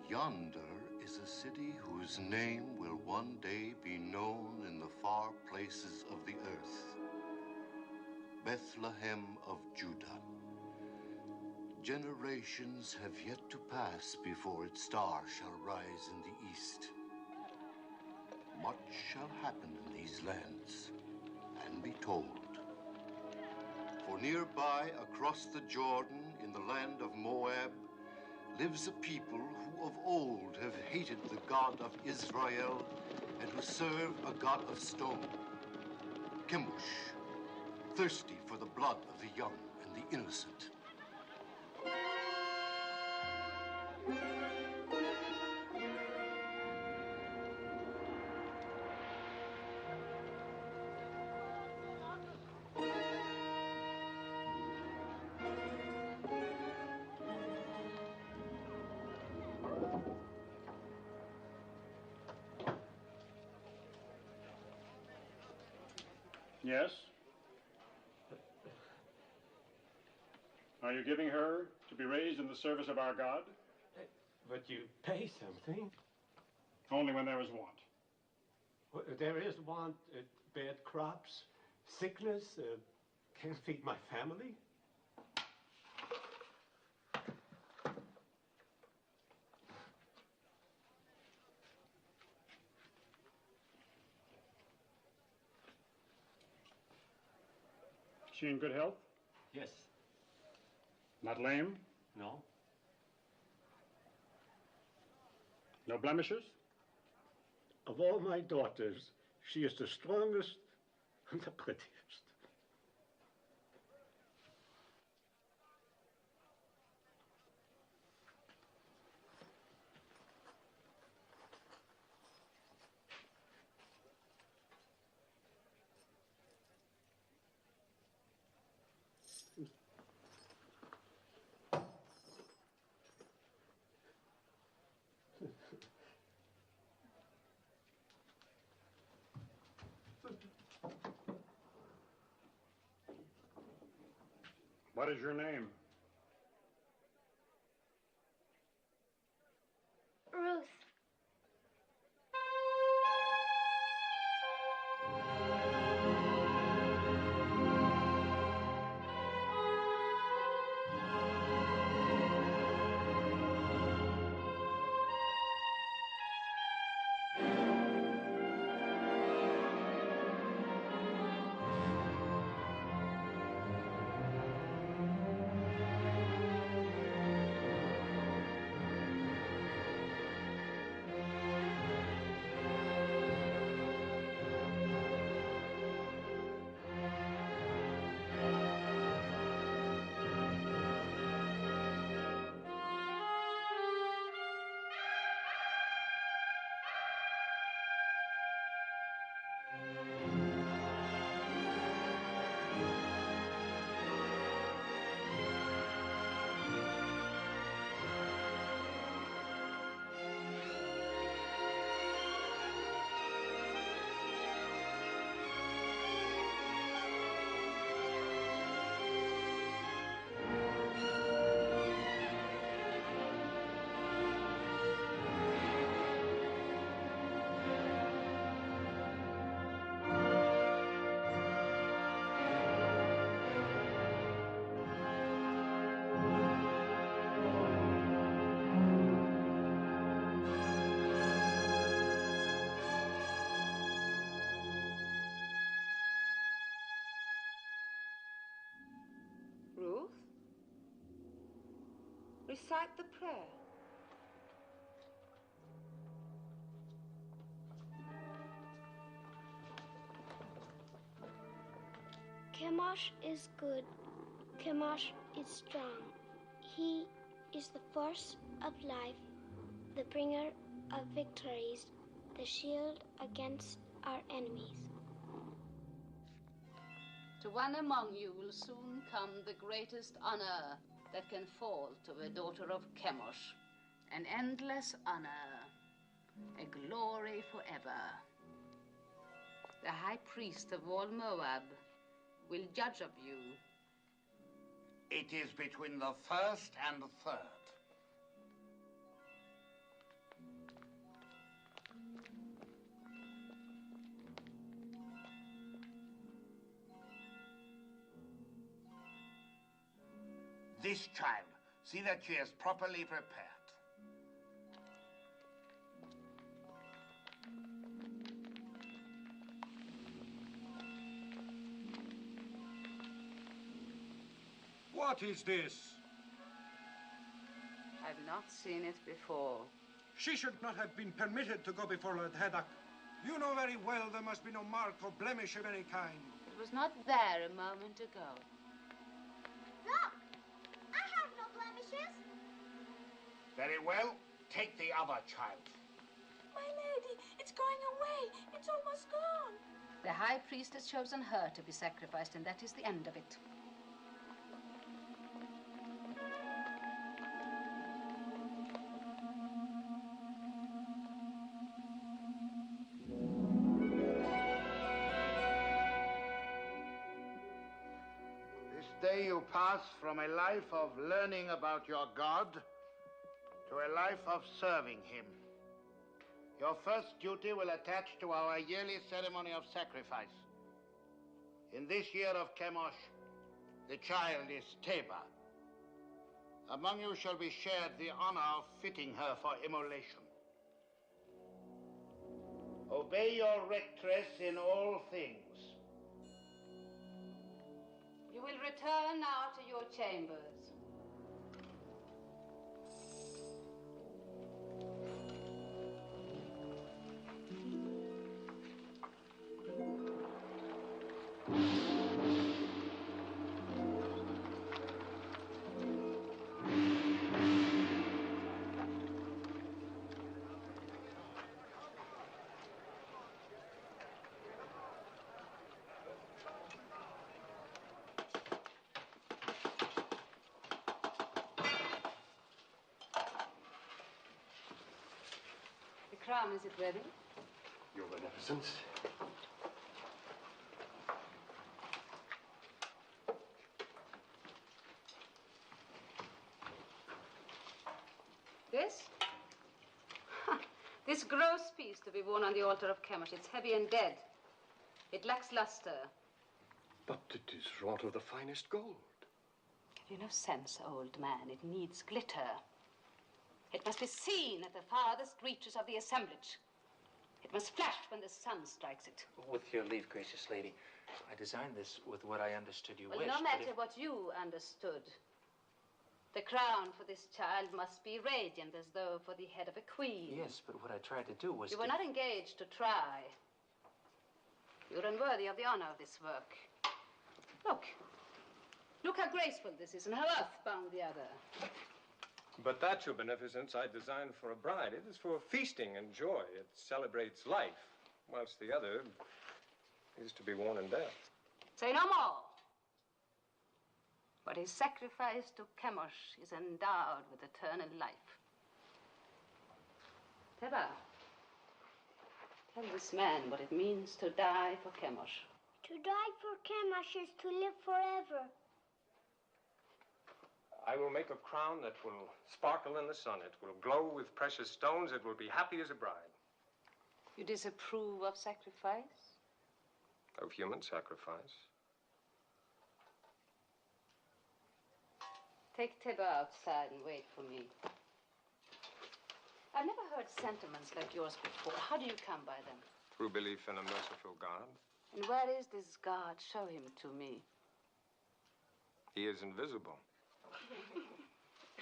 Yonder is a city whose name will one day be known in the far places of the earth. Bethlehem of Judah. Generations have yet to pass before its star shall rise in the east. Much shall happen in these lands and be told. For nearby, across the Jordan, in the land of Moab, lives a people who of old have hated the God of Israel and who serve a God of stone. Chemosh, thirsty for the blood of the young and the innocent. Yes? Are you giving her to be raised in the service of our God? But you pay something. Only when there is want. Well, there is want, bad crops, sickness, can't feed my family. She in good health? Yes. Not lame? No. No blemishes? Of all my daughters, she is the strongest and the prettiest. What is your name? Ruth. Ruth, recite the prayer. Chemosh is good. Chemosh is strong. He is the force of life, the bringer of victories, the shield against our enemies. To one among you will soon come the greatest honor that can fall to a daughter of Chemosh, an endless honor, a glory forever. The high priest of all Moab will judge of you. It is between the first and the third. this child. See that she is properly prepared. What is this? I've not seen it before. She should not have been permitted to go before Lord Haddock. You know very well there must be no mark or blemish of any kind. It was not there a moment ago. Look! I have no blemishes. Very well. Take the other child. My lady, it's going away. It's almost gone. The high priest has chosen her to be sacrificed, and that is the end of it. This day you pass from a life of learning about your God to a life of serving him. Your first duty will attach to our yearly ceremony of sacrifice. In this year of Chemosh, the child is Teba. Among you shall be shared the honor of fitting her for immolation. Obey your rectress in all things. You will return now to your chambers. The crown, is it ready? Your Beneficence. This? This gross piece to be worn on the altar of Chemosh. It's heavy and dead. It lacks luster. But it is wrought of the finest gold. Have you no sense, old man? It needs glitter. It must be seen at the farthest reaches of the assemblage. It must flash when the sun strikes it. With your leave, gracious lady, I designed this with what I understood you Well, wished. no matter what you understood. The crown for this child must be radiant, as though for the head of a queen. Yes, but what I tried to do was You were not engaged to try. You're unworthy of the honor of this work. Look. Look how graceful this is and how earthbound the other. But that, Your Beneficence, I designed for a bride. It is for feasting and joy. It celebrates life, whilst the other is to be worn in death. Say no more. What is sacrificed to Chemosh is endowed with eternal life. Teba, tell this man what it means to die for Chemosh. To die for Chemosh is to live forever. I will make a crown that will sparkle in the sun. It will glow with precious stones. It will be happy as a bride. You disapprove of sacrifice? Of human sacrifice. Take Teba outside and wait for me. I've never heard sentiments like yours before. How do you come by them? Through belief in a merciful God. And where is this God? Show him to me. He is invisible.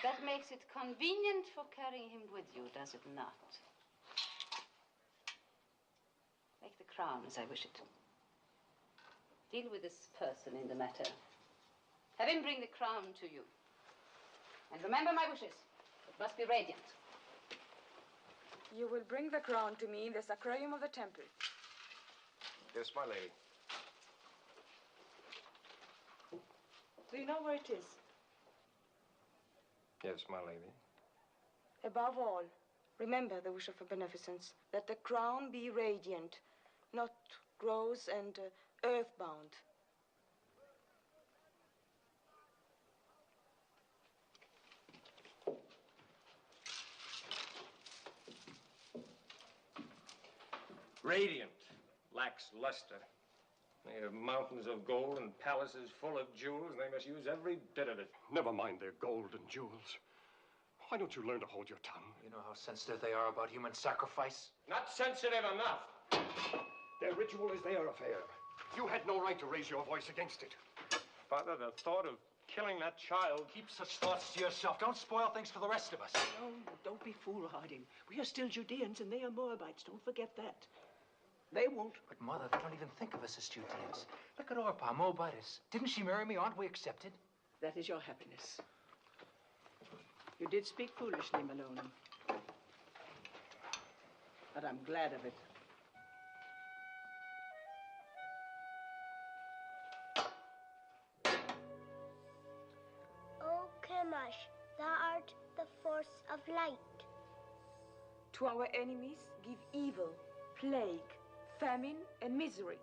That makes it convenient for carrying him with you, does it not? Make the crown as I wish it. Deal with this person in the matter. Have him bring the crown to you. And remember my wishes. It must be radiant. You will bring the crown to me in the sacrarium of the temple. Yes, my lady. Do you know where it is? Yes, my lady. Above all, remember the wish of her beneficence, that the crown be radiant, not gross and earthbound. Radiant, lacks luster. They have mountains of gold and palaces full of jewels, and they must use every bit of it. Never mind their gold and jewels. Why don't you learn to hold your tongue? You know how sensitive they are about human sacrifice? Not sensitive enough. Their ritual is their affair. You had no right to raise your voice against it. Father, the thought of killing that child... Keep such thoughts to yourself. Don't spoil things for the rest of us. No, don't be foolhardy. We are still Judeans and they are Moabites. Don't forget that. They won't. But, Mother, they don't even think of us as Judeans. Look at Orpah, Moabitess. Didn't she marry me? Aren't we accepted? That is your happiness. You did speak foolishly, Maloney. But I'm glad of it. O Chemosh, thou art the force of light. To our enemies, give evil, plague, famine, and misery.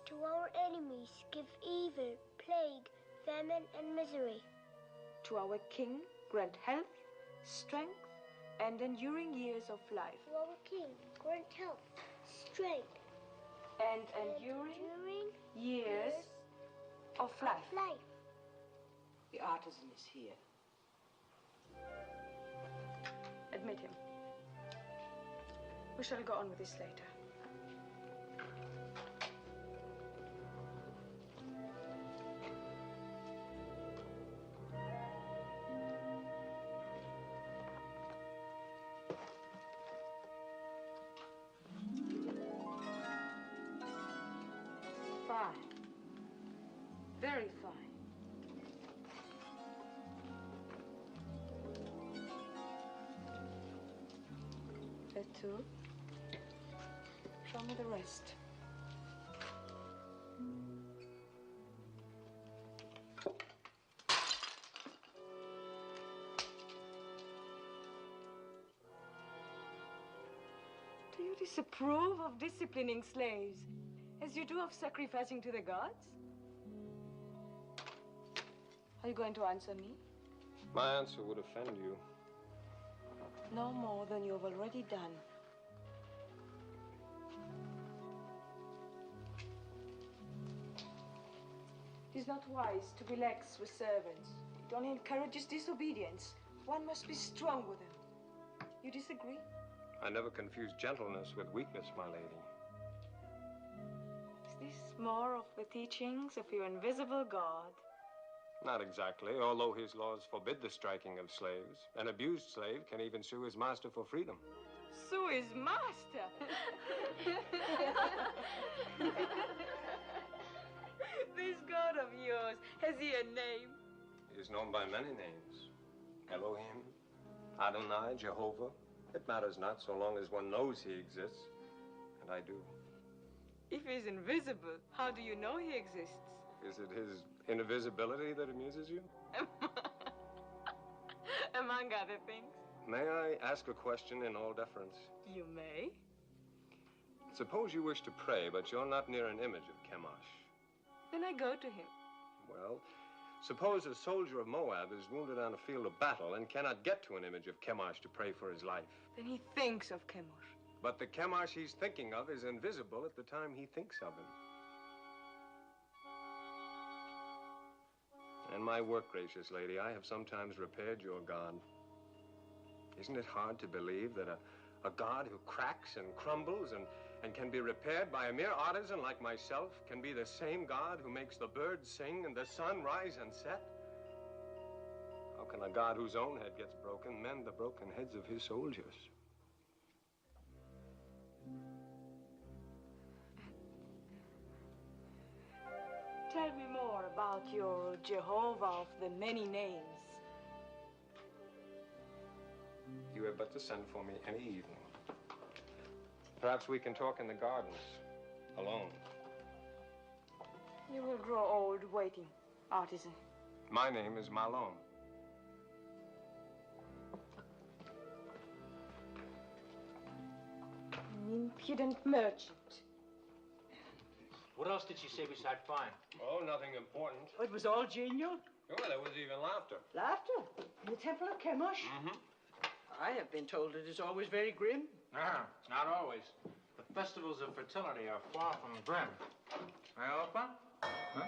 To our enemies, give evil, plague, famine, and misery. To our king, grant health, strength, and enduring years of life. To our king, grant health, strength, and enduring years of life. The artisan is here. Admit him. We shall go on with this later. Fine. Very fine. That too. Show me the rest. Do you disapprove of disciplining slaves as you do of sacrificing to the gods? Are you going to answer me? My answer would offend you. No more than you have already done. It is not wise to be lax with servants. It only encourages disobedience. One must be strong with them. You disagree? I never confuse gentleness with weakness, my lady. Is this more of the teachings of your invisible God? Not exactly, although his laws forbid the striking of slaves. An abused slave can even sue his master for freedom. Sue his master? This God of yours, has he a name? He is known by many names. Elohim, Adonai, Jehovah. It matters not so long as one knows he exists. And I do. If he's invisible, how do you know he exists? Is it his invisibility that amuses you? Among other things. May I ask a question in all deference? You may. Suppose you wish to pray, but you're not near an image of Chemosh. Then I go to him. Well, suppose a soldier of Moab is wounded on a field of battle and cannot get to an image of Chemosh to pray for his life. Then he thinks of Chemosh. But the Chemosh he's thinking of is invisible at the time he thinks of him. In my work, gracious lady, I have sometimes repaired your God. Isn't it hard to believe that a God who cracks and crumbles and can be repaired by a mere artisan like myself can be the same God who makes the birds sing and the sun rise and set? How can a God whose own head gets broken mend the broken heads of his soldiers? Tell me more about your Jehovah of the many names. You have but to send for me any evening. Perhaps we can talk in the gardens, alone. You will grow old waiting, artisan. My name is Malone. An impudent merchant. What else did she say beside fine? Oh, nothing important. Oh, it was all genial? Oh, there was even laughter. Laughter? In the temple of Chemosh? Mm-hmm. I have been told it is always very grim. Not always. The festivals of fertility are far from grim. Opa? Huh?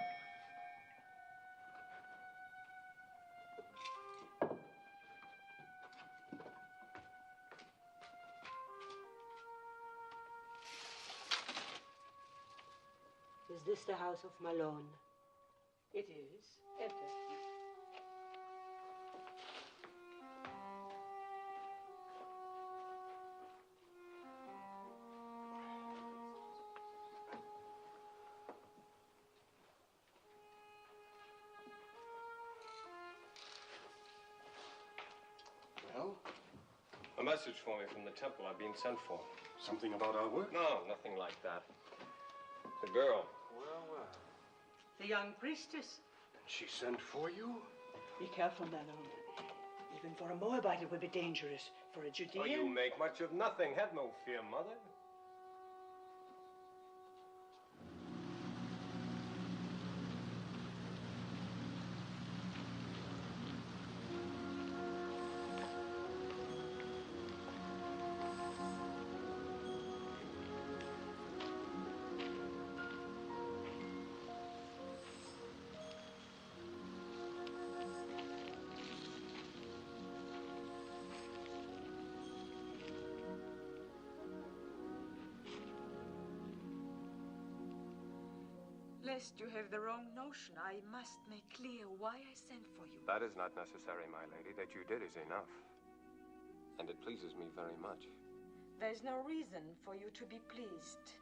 Is this the house of Malone? It is. Enter. Well? A message for me from the temple. I've been sent for. Something about our work? No, nothing like that. The girl. Well, well. The young priestess. And she sent for you? Be careful, Malone. Even for a Moabite, it would be dangerous. For a Judean... Oh, you make much of nothing. Have no fear, Mother. Lest you have the wrong notion, I must make clear why I sent for you. That is not necessary, my lady. That you did is enough. And it pleases me very much. There's no reason for you to be pleased,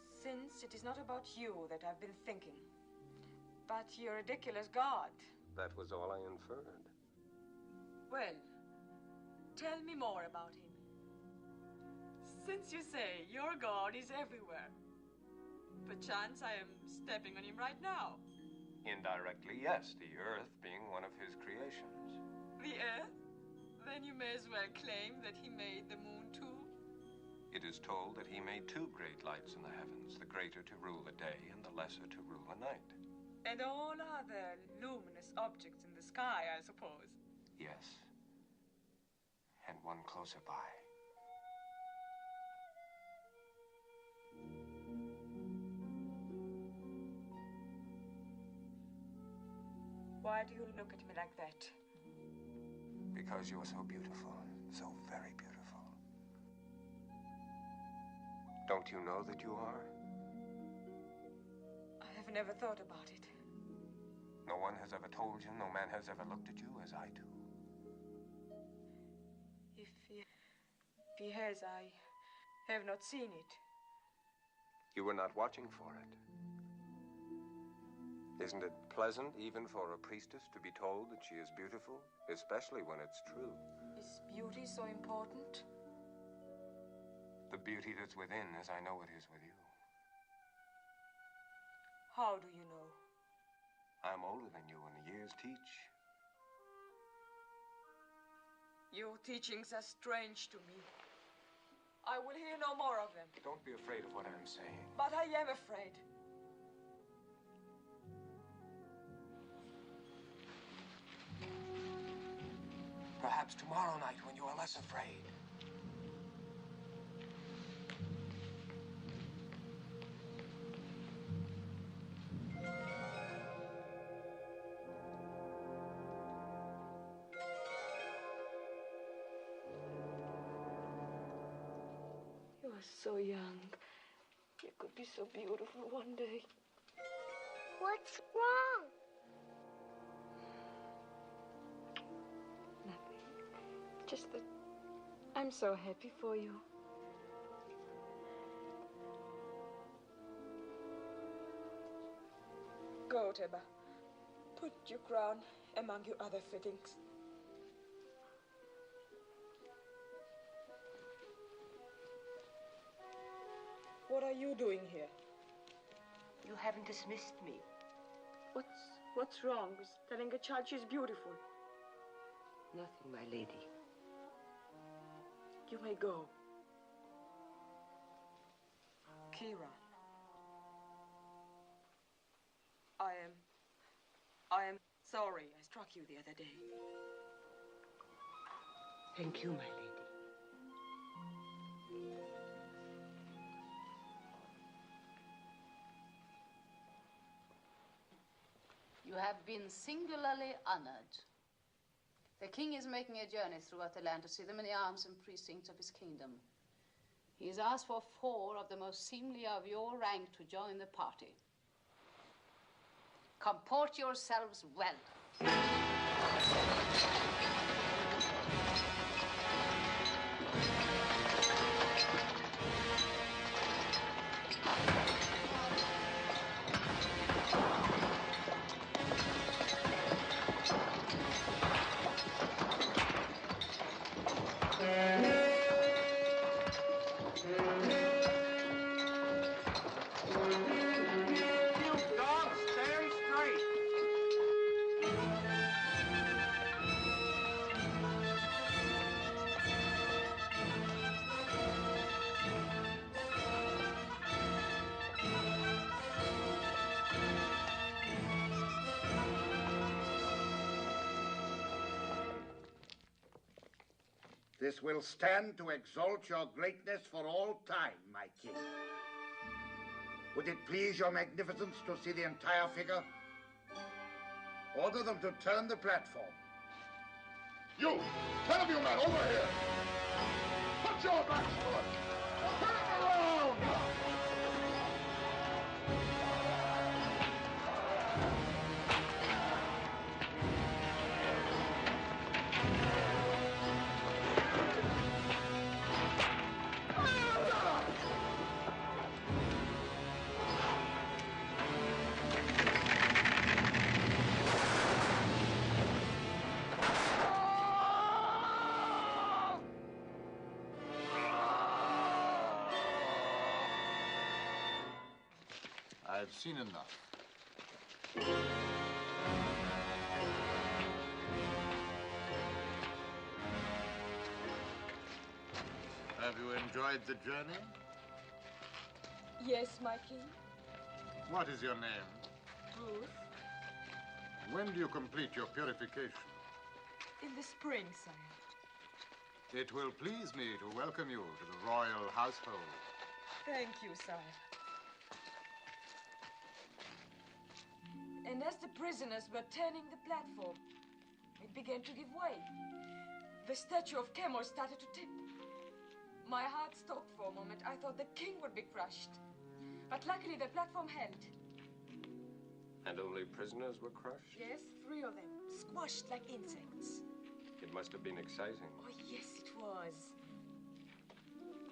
since it is not about you that I've been thinking, but your ridiculous God. That was all I inferred. Well, tell me more about him. Since you say your God is everywhere, perchance I am stepping on him right now. Indirectly, yes, the earth being one of his creations. The earth? Then you may as well claim that he made the moon too. It is told that he made two great lights in the heavens, the greater to rule the day and the lesser to rule the night. And all other luminous objects in the sky, I suppose. Yes. And one closer by. Why do you look at me like that? Because you're so beautiful, so very beautiful. Don't you know that you are? I have never thought about it. No one has ever told you, no man has ever looked at you as I do. If he has, I have not seen it. You were not watching for it. Isn't it pleasant, even for a priestess, to be told that she is beautiful, especially when it's true? Is beauty so important? The beauty that's within, as I know it is with you. How do you know? I'm older than you, and the years teach. Your teachings are strange to me. I will hear no more of them. Don't be afraid of what I'm saying. But I am afraid. Perhaps tomorrow night when you are less afraid. You are so young. You could be so beautiful one day. What's wrong? Nothing. Just that I'm so happy for you. Go, Teba. Put your crown among your other fittings. What are you doing here? You haven't dismissed me. What's wrong with telling a child she's beautiful? Nothing, my lady. You may go. Kira. I am sorry I struck you the other day. Thank you, my lady. have been singularly honored. The king is making a journey throughout the land to see the many arms and precincts of his kingdom. He has asked for 4 of the most seemly of your rank to join the party. Comport yourselves well. This will stand to exalt your greatness for all time, my king. Would it please your magnificence to see the entire figure? Order them to turn the platform. You! 10 of you men, over here! Put your backs to it! Turn it around! I've seen enough. Have you enjoyed the journey? Yes, my king. What is your name? Ruth. When do you complete your purification? In the spring, sire. It will please me to welcome you to the royal household. Thank you, sire. And as the prisoners were turning the platform, it began to give way. The statue of Chemosh started to tip. My heart stopped for a moment. I thought the king would be crushed. But luckily the platform held. And only prisoners were crushed? Yes, 3 of them, squashed like insects. It must have been exciting. Oh, yes, it was.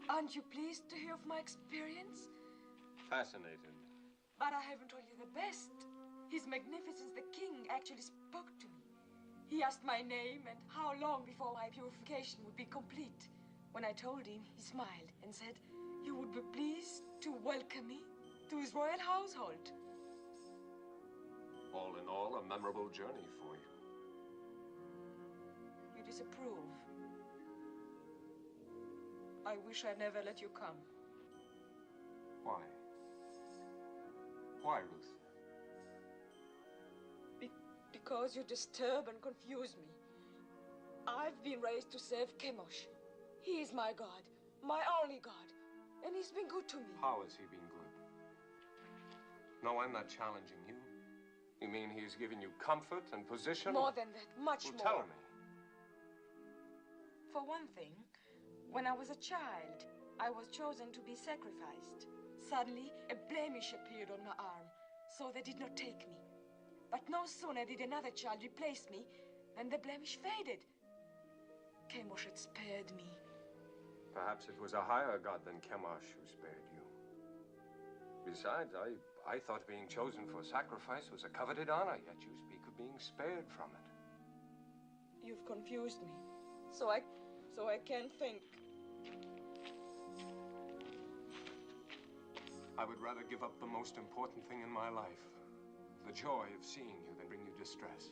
Aren't you pleased to hear of my experience? Fascinated. But I haven't told you the best. His Magnificence the King actually spoke to me. He asked my name and how long before my purification would be complete. When I told him, he smiled and said he would be pleased to welcome me to his royal household. All in all, a memorable journey for you. You disapprove. I wish I never let you come. Why? Why, Ruth? Because you disturb and confuse me. I've been raised to serve Chemosh. He is my God, my only God, and he's been good to me. How has he been good? No, I'm not challenging you. You mean he's given you comfort and position? More than that, much more. Tell me. For one thing, when I was a child, I was chosen to be sacrificed. Suddenly, a blemish appeared on my arm, so they did not take me. But no sooner did another child replace me than the blemish faded. Chemosh had spared me. Perhaps it was a higher god than Chemosh who spared you. Besides, I thought being chosen for sacrifice was a coveted honor, yet you speak of being spared from it. You've confused me, so I can't think. I would rather give up the most important thing in my life, the joy of seeing you, than bring you distress.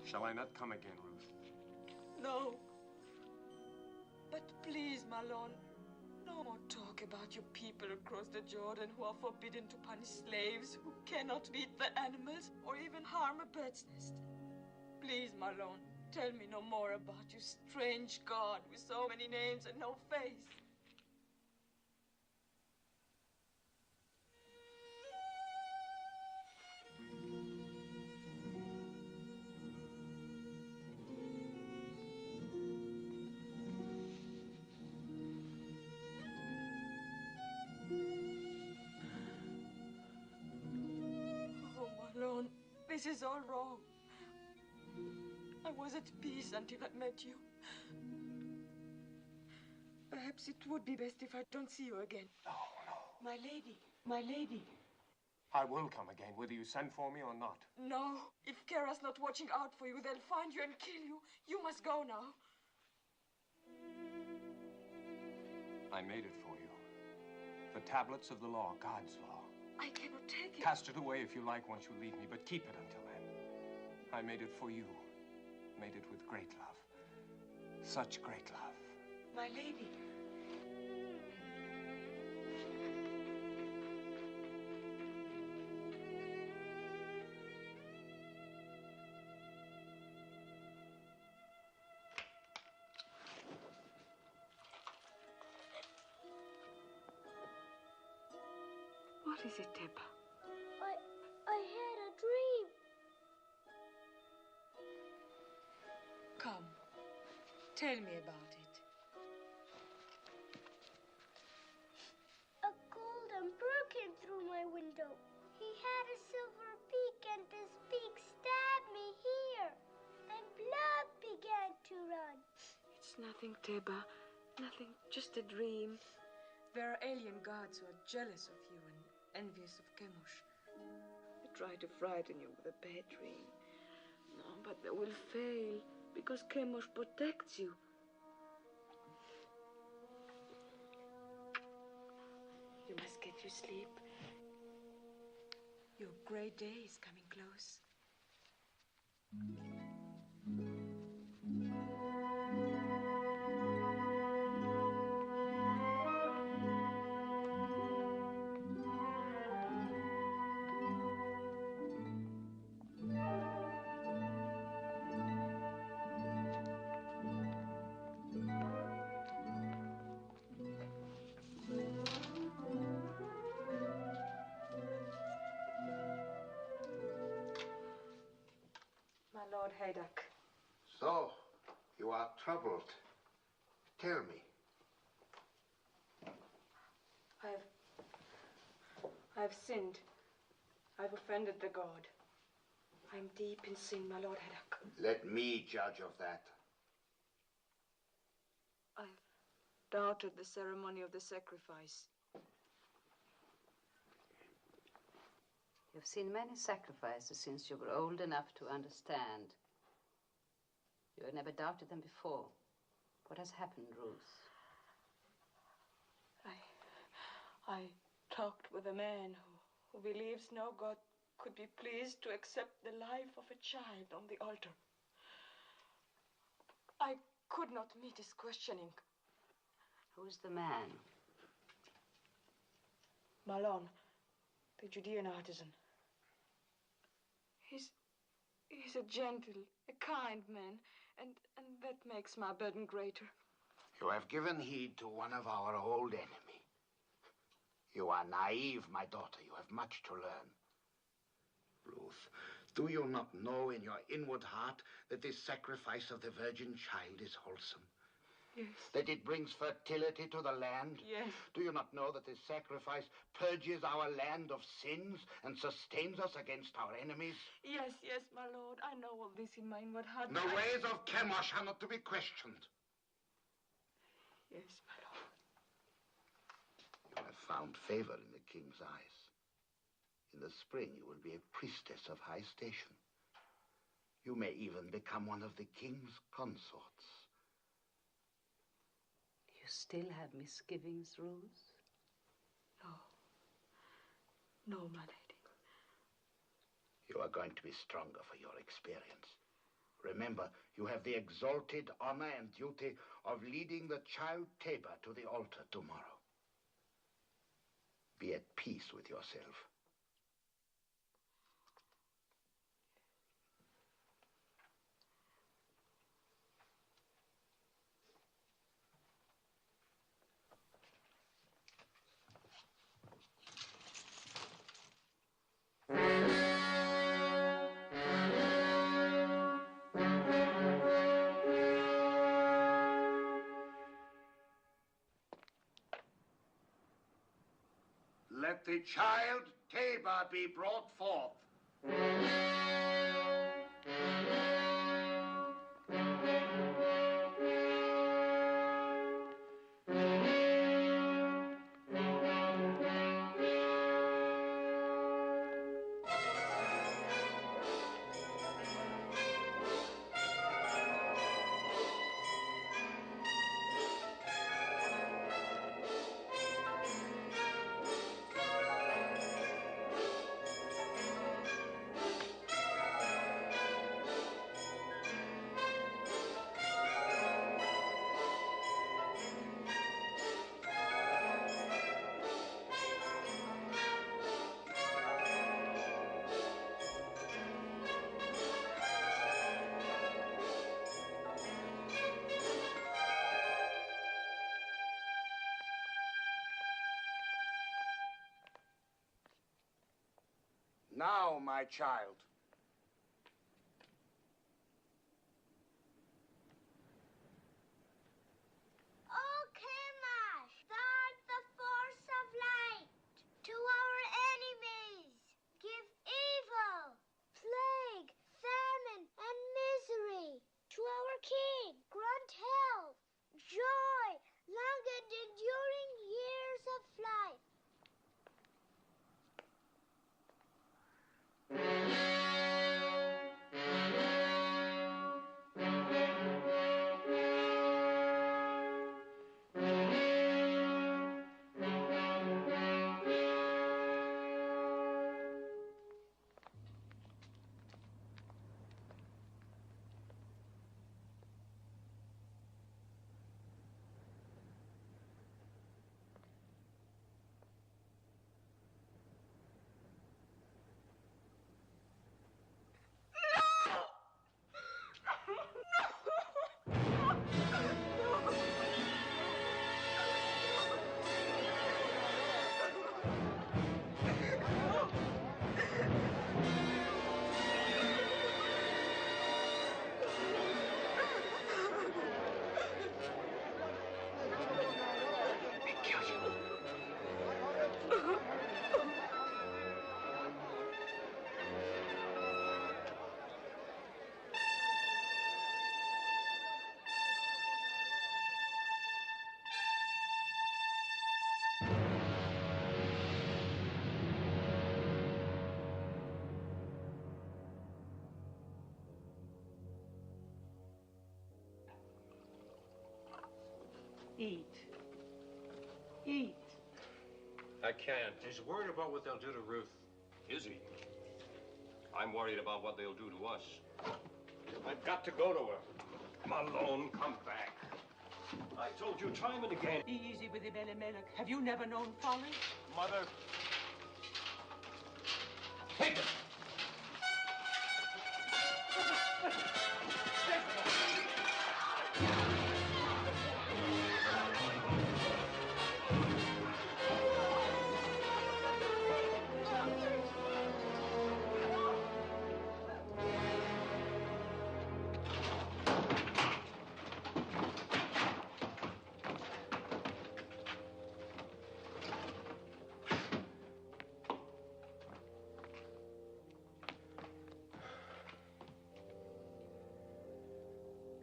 Shall I not come again, Ruth? No. But please, Malone, no more talk about your people across the Jordan who are forbidden to punish slaves, who cannot beat the animals or even harm a bird's nest. Please, Malone, tell me no more about your strange God with so many names and no face. This is all wrong. I was at peace until I met you. Perhaps it would be best if I don't see you again. No. My lady, my lady. I will come again, whether you send for me or not. No, if Kara's not watching out for you, they'll find you and kill you. You must go now. I made it for you. The tablets of the law, God's law. I cannot take it. Cast it away if you like once you leave me, but keep it until then. I made it for you. Made it with great love. Such great love. My lady. What is it, Teba? I had a dream. Come, tell me about it. A golden bird came through my window. He had a silver beak, and this beak stabbed me here. And blood began to run. It's nothing, Teba. Nothing, just a dream. There are alien gods who are jealous of you and envious of Chemosh. They try to frighten you with a bad dream. No, but they will fail because Chemosh protects you. You must get your sleep. Your great day is coming close. My Lord Haydock. So, you are troubled. Tell me. I've sinned. I've offended the god. I'm deep in sin, my Lord Haydock. Let me judge of that. I've doubted the ceremony of the sacrifice. You've seen many sacrifices since you were old enough to understand. You have never doubted them before. What has happened, Ruth? I talked with a man who believes no God could be pleased to accept the life of a child on the altar. I could not meet his questioning. Who's the man? Malon, the Judean artisan. He's a gentle, a kind man, and that makes my burden greater. You have given heed to one of our old enemy. You are naive, my daughter. You have much to learn. Ruth, do you not know in your inward heart that this sacrifice of the virgin child is wholesome? Yes. That it brings fertility to the land? Yes. Do you not know that this sacrifice purges our land of sins and sustains us against our enemies? Yes, my lord. I know all this in my inward heart. The ways of Chemosh are not to be questioned. Yes, my lord. You have found favor in the king's eyes. In the spring, you will be a priestess of high station. You may even become one of the king's consorts. You still have misgivings, Ruth? No, my lady. You are going to be stronger for your experience. Remember, you have the exalted honor and duty of leading the child Teba to the altar tomorrow. Be at peace with yourself. Let the child Teba be brought forth. Now, my child. Oh, Kimash, guard the force of light. To our enemies, give evil, plague, famine, and misery. To our king, grant health, joy, long and enduring years of life. Eat. Eat. I can't. He's worried about what they'll do to Ruth. Is he? I'm worried about what they'll do to us. I've got to go to her. Malone, come back. I told you time and again. Be easy with him, Elimelech. Have you never known folly? Mother. Take it!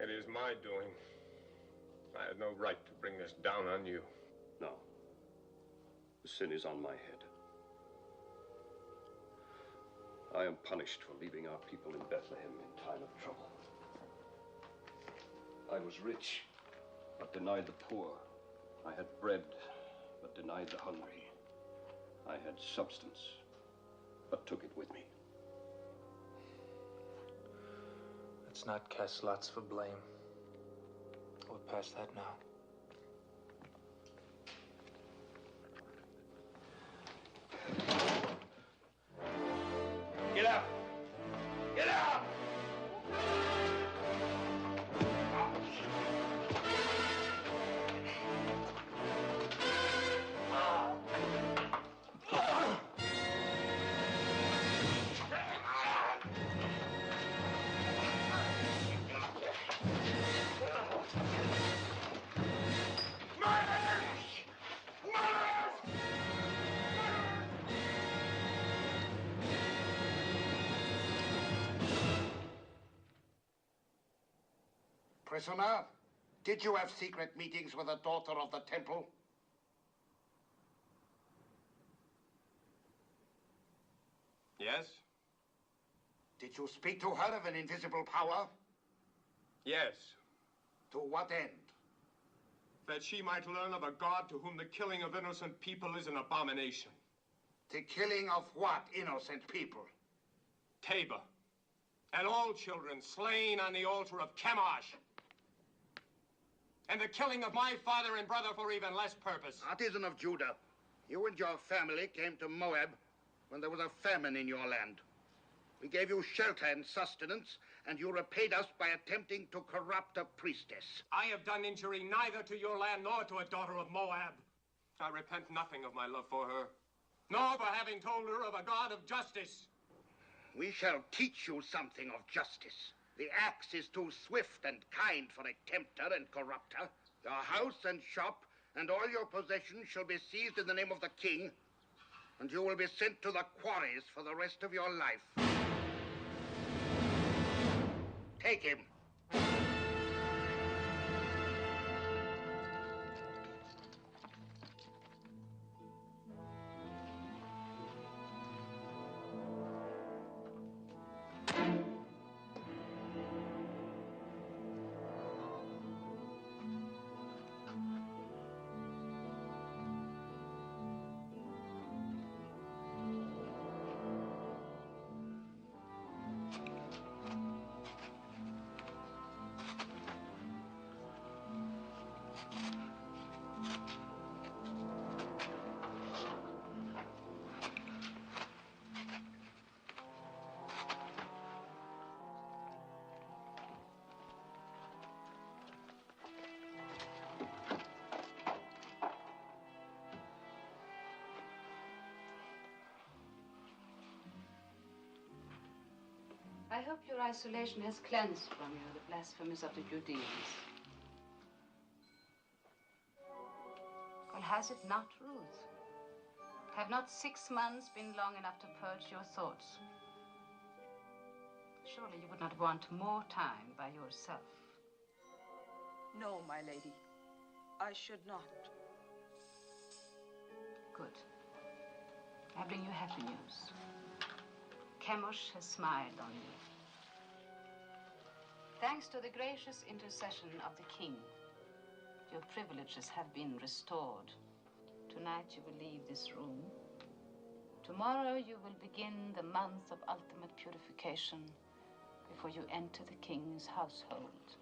It is my doing. I had no right to bring this down on you. No. The sin is on my head. I am punished for leaving our people in Bethlehem in time of trouble. I was rich, but denied the poor. I had bread, but denied the hungry. I had substance, but took it with me. Let's not cast lots for blame. We're past that now. Get up! Get up! Prisoner, did you have secret meetings with a daughter of the temple? Yes? Did you speak to her of an invisible power? Yes. To what end? That she might learn of a God to whom the killing of innocent people is an abomination. The killing of what innocent people? Tabor. And all children slain on the altar of Chemosh. And the killing of my father and brother for even less purpose. Artisan of Judah, you and your family came to Moab when there was a famine in your land. We gave you shelter and sustenance, and you repaid us by attempting to corrupt a priestess. I have done injury neither to your land nor to a daughter of Moab. I repent nothing of my love for her, nor for having told her of a God of justice. we shall teach you something of justice. The axe is too swift and kind for a tempter and corrupter. Your house and shop and all your possessions shall be seized in the name of the king, and you will be sent to the quarries for the rest of your life. Take him. I hope your isolation has cleansed from you the blasphemies of the Judeans. Well, has it not, Ruth? Have not 6 months been long enough to purge your thoughts? Surely you would not want more time by yourself. No, my lady. I should not. Good. I bring you happy news. Chemosh has smiled on you. Thanks to the gracious intercession of the king, your privileges have been restored. Tonight you will leave this room. Tomorrow you will begin the month of ultimate purification before you enter the king's household.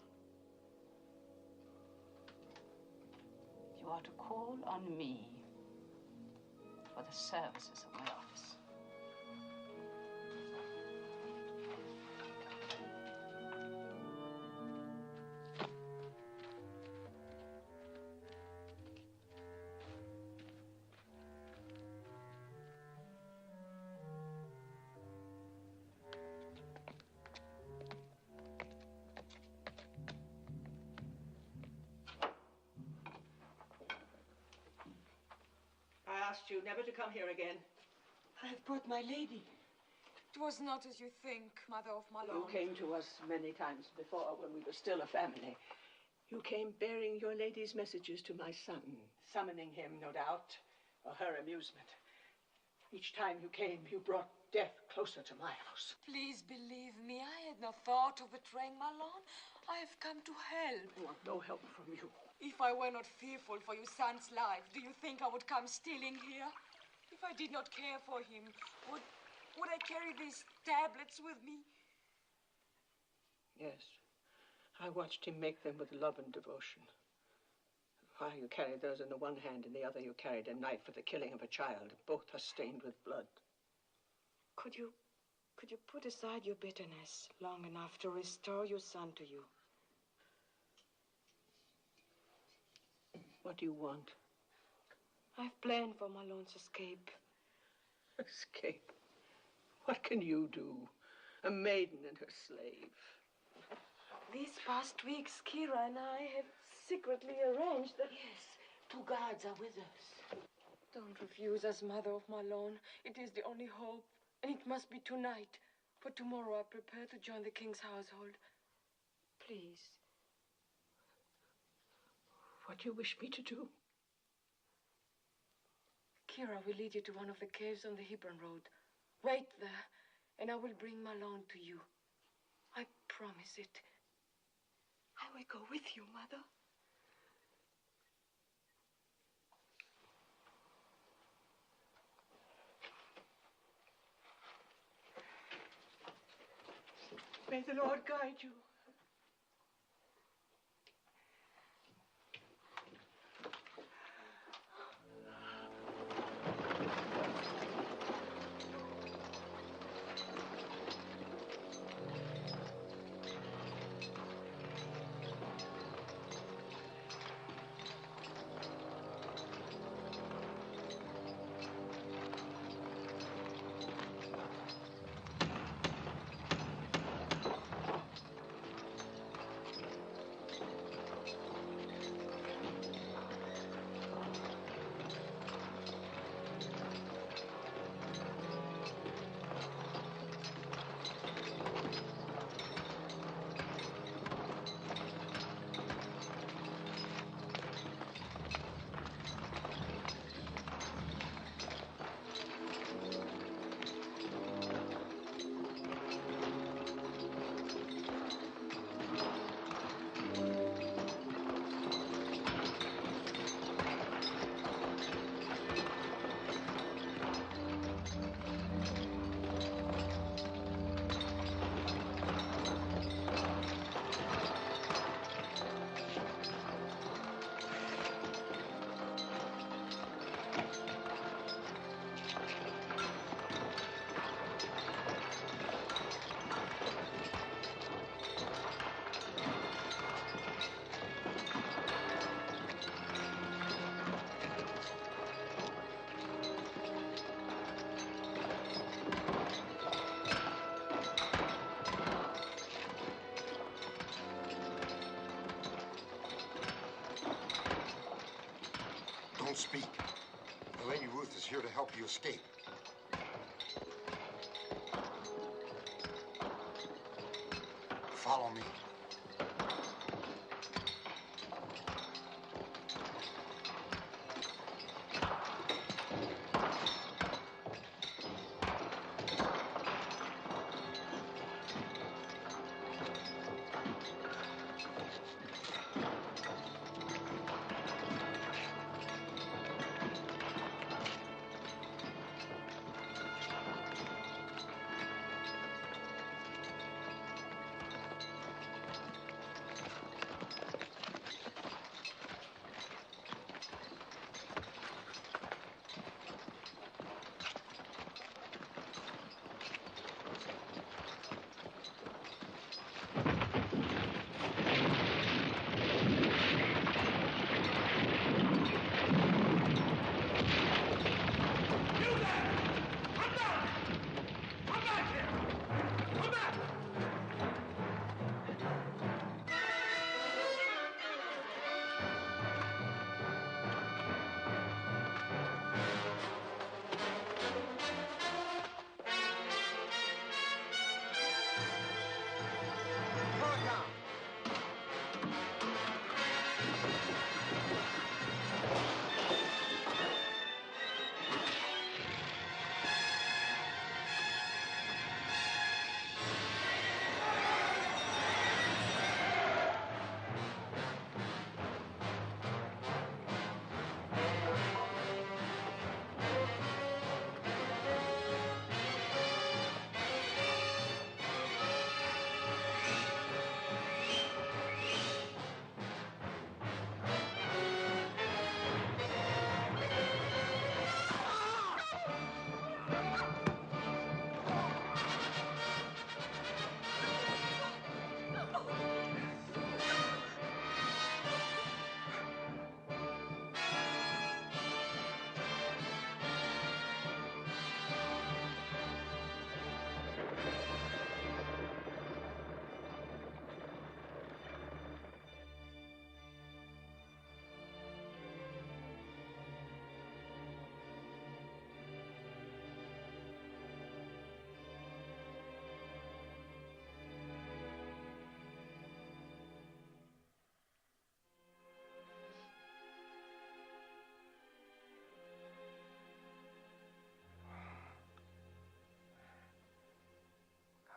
You are to call on me for the services of my office. I asked you never to come here again. I have brought my lady. It was not as you think, Mother of Malone. You came to us many times before when we were still a family. You came bearing your lady's messages to my son, summoning him, no doubt, for her amusement. Each time you came, you brought death closer to my house. Please believe me, I had no thought of betraying Malone. I have come to help. I want no help from you. If I were not fearful for your son's life, do you think I would come stealing here? If I did not care for him, would I carry these tablets with me? Yes. I watched him make them with love and devotion. While you carried those in the one hand, in the other you carried a knife for the killing of a child. Both are stained with blood. Could you put aside your bitterness long enough to restore your son to you? What do you want? I've planned for Malone's escape. Escape? What can you do? A maiden and her slave. These past weeks, Kira and I have secretly arranged that... Yes, 2 guards are with us. Don't refuse us, Mother of Malone. It is the only hope, and it must be tonight. For tomorrow I prepare to join the king's household. Please. What do you wish me to do? Kira will lead you to one of the caves on the Hebron Road. Wait there, and I will bring Malone to you. I promise it. I will go with you, Mother. May the Lord guide you. speak. The Lady Ruth is here to help you escape. Follow me.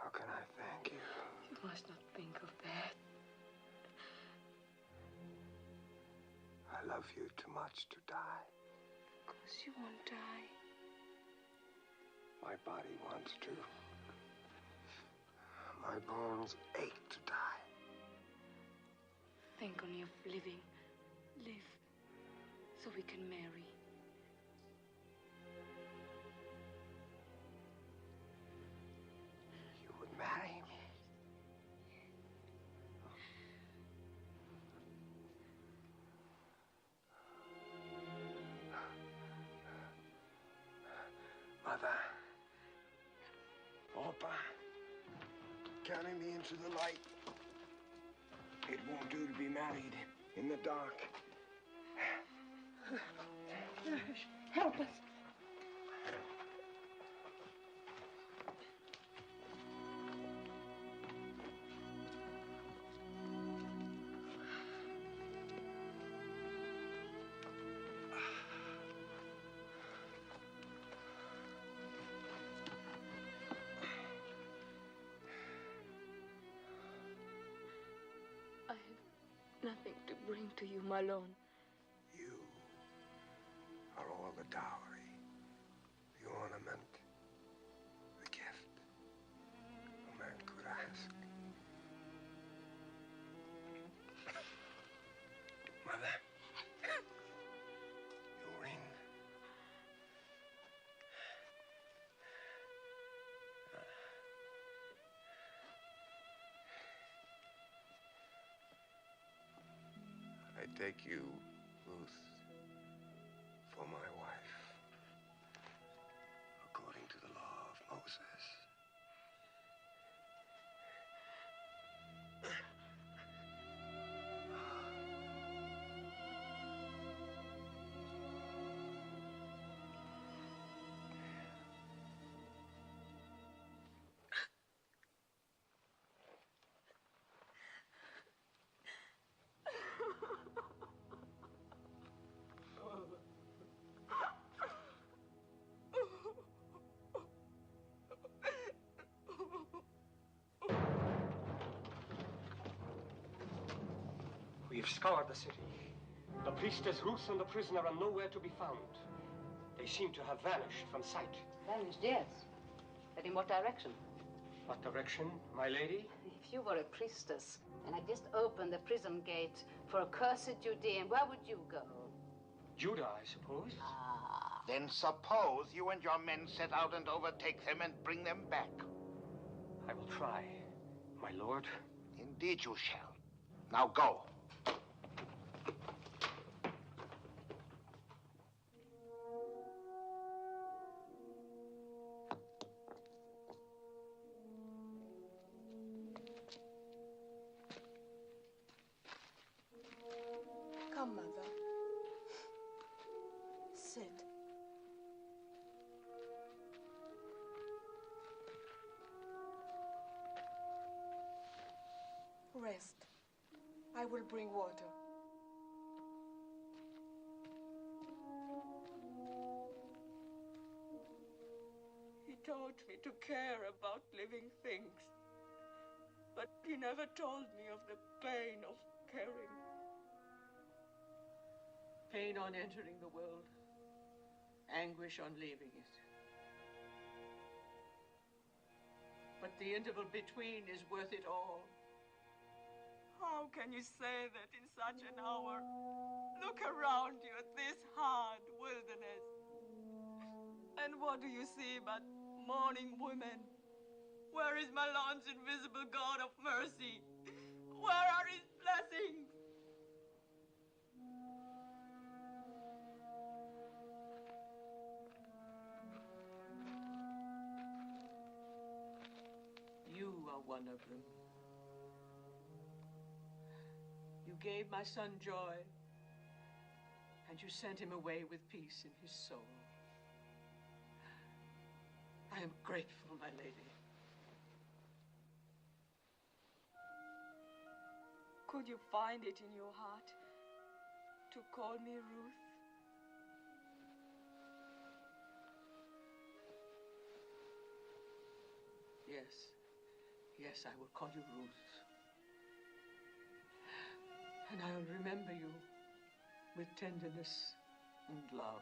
How can I thank you? You must not think of that. I love you too much to die. Of course you won't die. My body wants to. My bones ache to die. Think only of living. Live so we can marry. You would marry me? Mother. Opa. Carry me into the light. It won't do to be married in the dark. Help us. I have nothing to bring to you, Malone. You are all the dowry, the ornament, the gift a man could ask. Mother, your ring. I take you, Ruth, for my wife, according to the law of Moses. We've scoured the city. The priestess Ruth and the prisoner are nowhere to be found. They seem to have vanished from sight. Vanished, yes. But in what direction? What direction, my lady? If you were a priestess and had just opened the prison gate for accursed Judean, where would you go? Judah, I suppose. Ah. Then suppose you and your men set out and overtake them and bring them back. I will try, my lord. Indeed you shall. Now go. Come, Mother. Sit. Rest. I will bring water. He taught me to care about living things, but he never told me of the pain of caring. Pain on entering the world, anguish on leaving it. But the interval between is worth it all. How can you say that in such an hour? Look around you at this hard wilderness. And what do you see but mourning women? Where is my Lord's invisible God of mercy? Where are his blessings? You are one of them. You gave my son joy, and you sent him away with peace in his soul. I am grateful, my lady. Could you find it in your heart to call me Ruth? Yes. Yes, I will call you Ruth. And I will remember you with tenderness and love.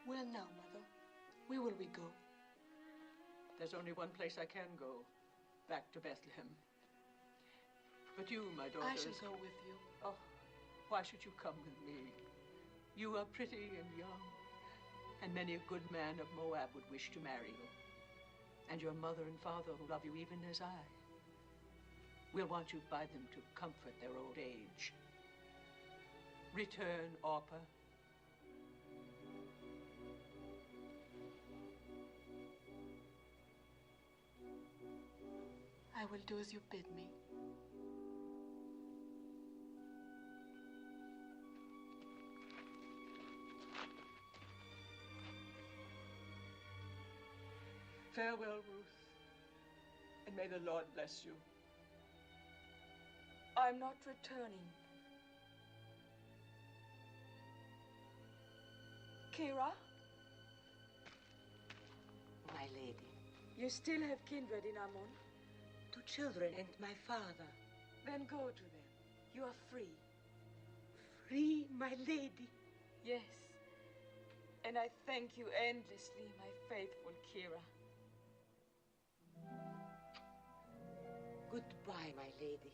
Where now, Mother? Where will we go? There's only one place I can go, back to Bethlehem. But you, my daughter... I shall go with you. Oh, why should you come with me? You are pretty and young, and many a good man of Moab would wish to marry you. And your mother and father who love you even as I. We'll want you by them to comfort their old age. Return, Orpah. I will do as you bid me. Farewell, Ruth, and may the Lord bless you. I'm not returning. Kira? My lady. You still have kindred in Ammon? 2 children and my father. Then go to them. You are free. Free, my lady? Yes. And I thank you endlessly, my faithful Kira. Goodbye, my lady.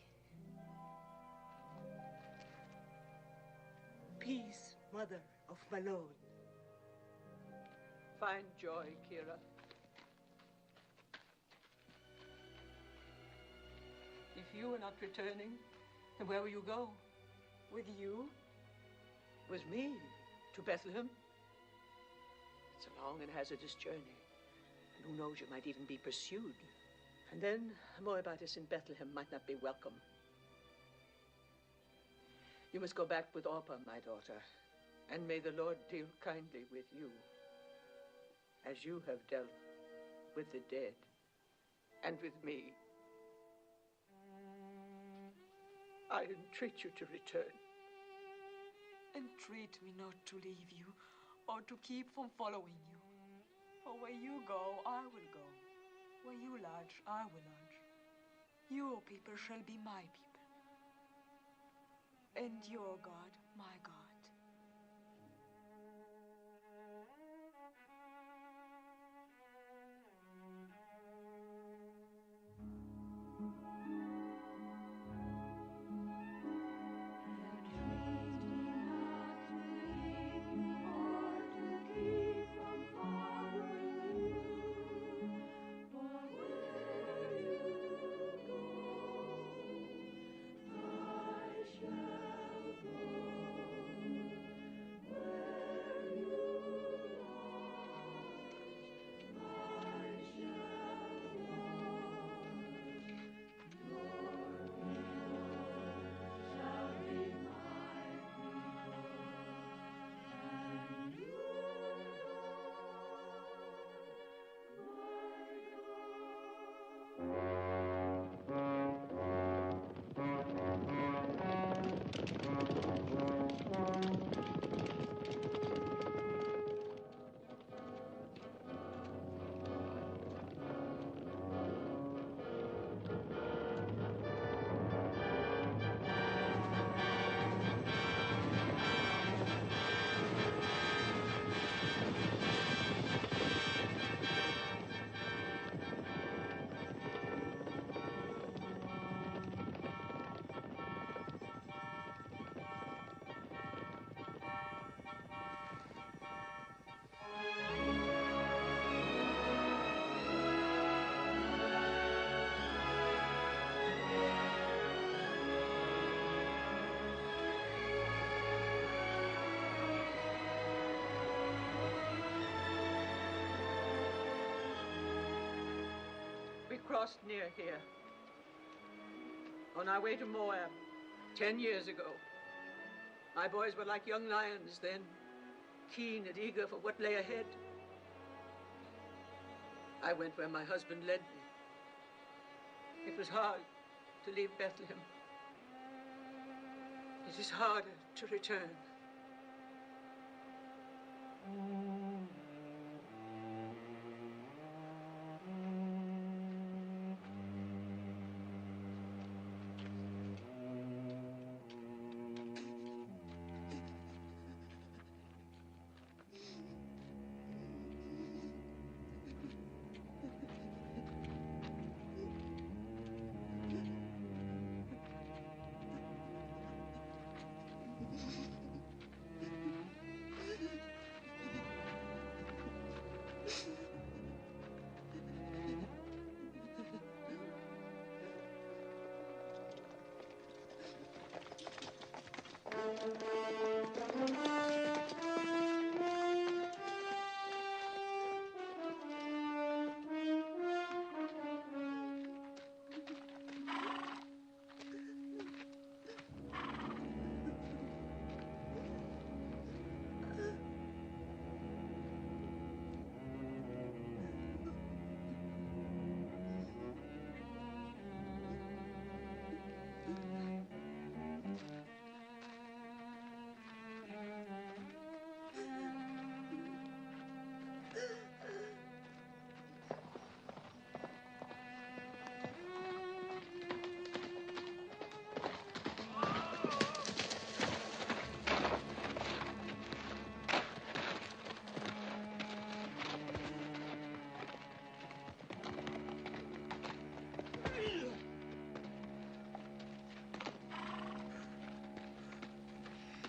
Peace, mother of Malone. Find joy, Kira. If you are not returning, then where will you go? With you? With me? To Bethlehem? It's a long and hazardous journey. And who knows, you might even be pursued. And then a Moabitess in Bethlehem might not be welcome. You must go back with Orpah, my daughter. And may the Lord deal kindly with you, as you have dealt with the dead and with me. I entreat you to return. Entreat me not to leave you or to keep from following you. For where you go, I will go. Where you lodge, I will lodge. Your people shall be my people. And your God, my God. We crossed near here, on our way to Moab, 10 years ago. My boys were like young lions then, keen and eager for what lay ahead. I went where my husband led me. It was hard to leave Bethlehem. It is harder to return.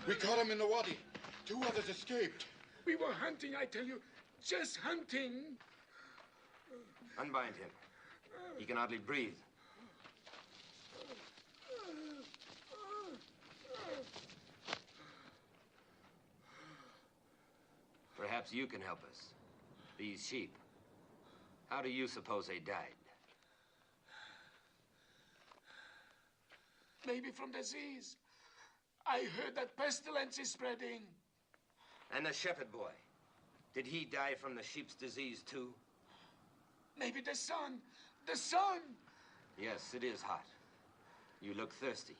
We caught him in the wadi. 2 others escaped. We were hunting, I tell you. Just hunting. Unbind him. He can hardly breathe. Perhaps you can help us. These sheep. How do you suppose they died? Maybe from disease. I heard that pestilence is spreading. And the shepherd boy. Did he die from the sheep's disease, too? Maybe the sun. The sun! Yes, it is hot. You look thirsty.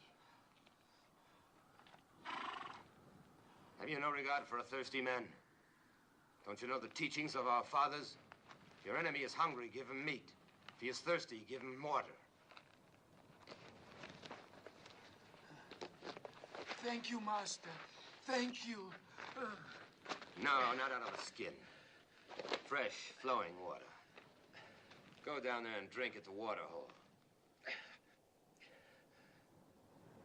Have you no regard for a thirsty man? Don't you know the teachings of our fathers? your enemy is hungry, give him meat. If he is thirsty, give him water. Thank you, Master. Thank you. No, not out of the skin. Fresh, flowing water. Go down there and drink at the water hole.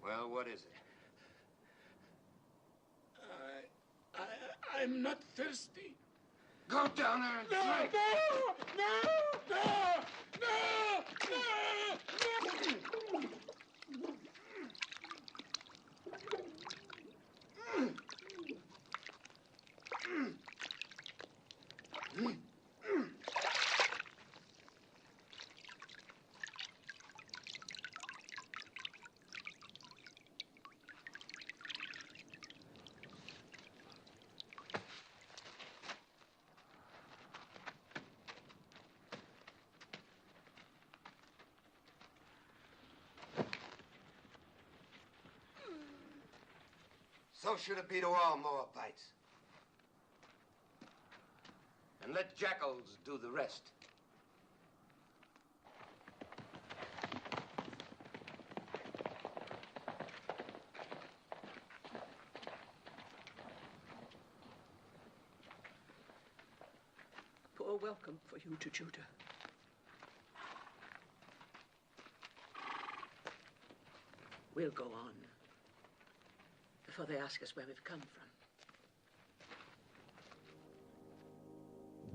Well, what is it? I'm not thirsty. Go down there and drink. So should it be to all Moabites. And let jackals do the rest. Poor welcome for you to Judah. We'll go on before they ask us where we've come from.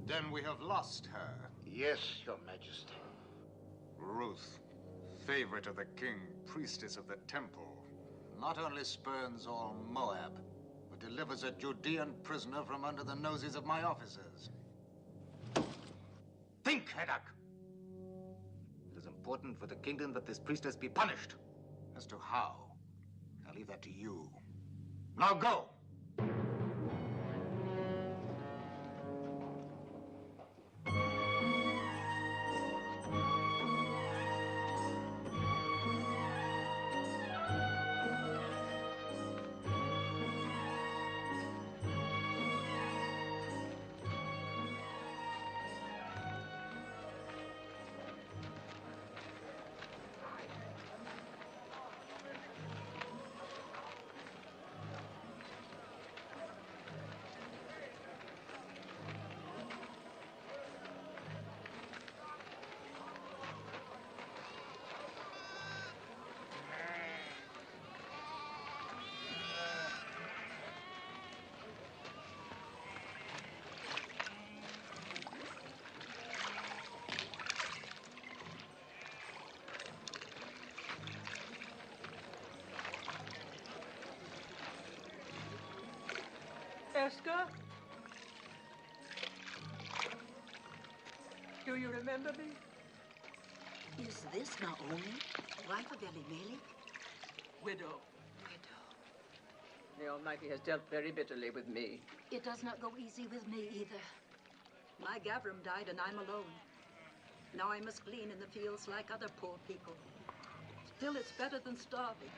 Then we have lost her. Yes, Your Majesty. Ruth, favorite of the king, priestess of the temple, not only spurns all Moab, but delivers a Judean prisoner from under the noses of my officers. Think, Heddak! It is important for the kingdom that this priestess be punished. As to how, I'll leave that to you. Now go! Esther? Do you remember me? Is this Naomi, wife of Elimelech? Widow. The Almighty has dealt very bitterly with me. It does not go easy with me either. My Gavram died and I'm alone. Now I must glean in the fields like other poor people. Still, it's better than starving,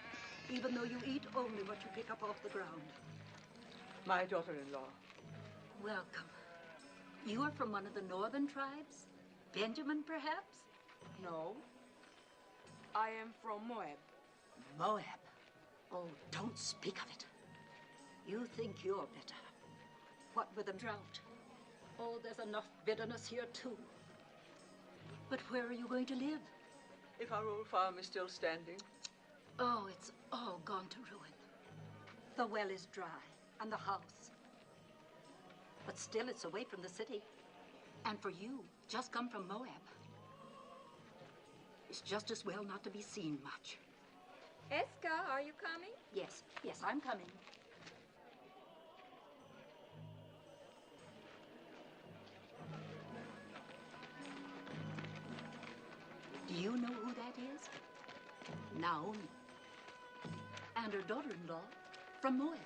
even though you eat only what you pick up off the ground. My daughter-in-law. Welcome. You are from one of the northern tribes? Benjamin, perhaps? No. I am from Moab. Moab? Oh, don't speak of it. You think you're better. What with the drought? Oh, there's enough bitterness here, too. But where are you going to live? If our old farm is still standing. Oh, it's all gone to ruin. The well is dry, and the house. But still, it's away from the city. And for you, just come from Moab. It's just as well not to be seen much. Eska, are you coming? Yes, I'm coming. Do you know who that is? Naomi. And her daughter-in-law from Moab.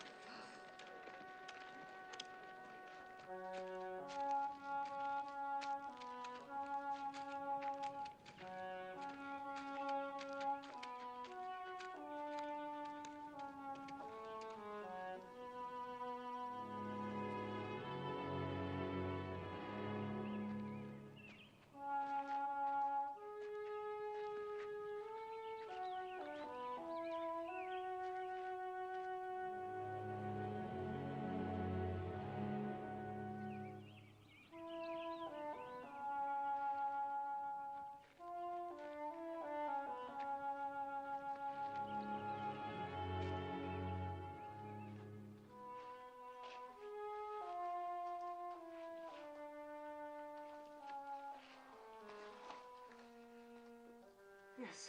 Yes.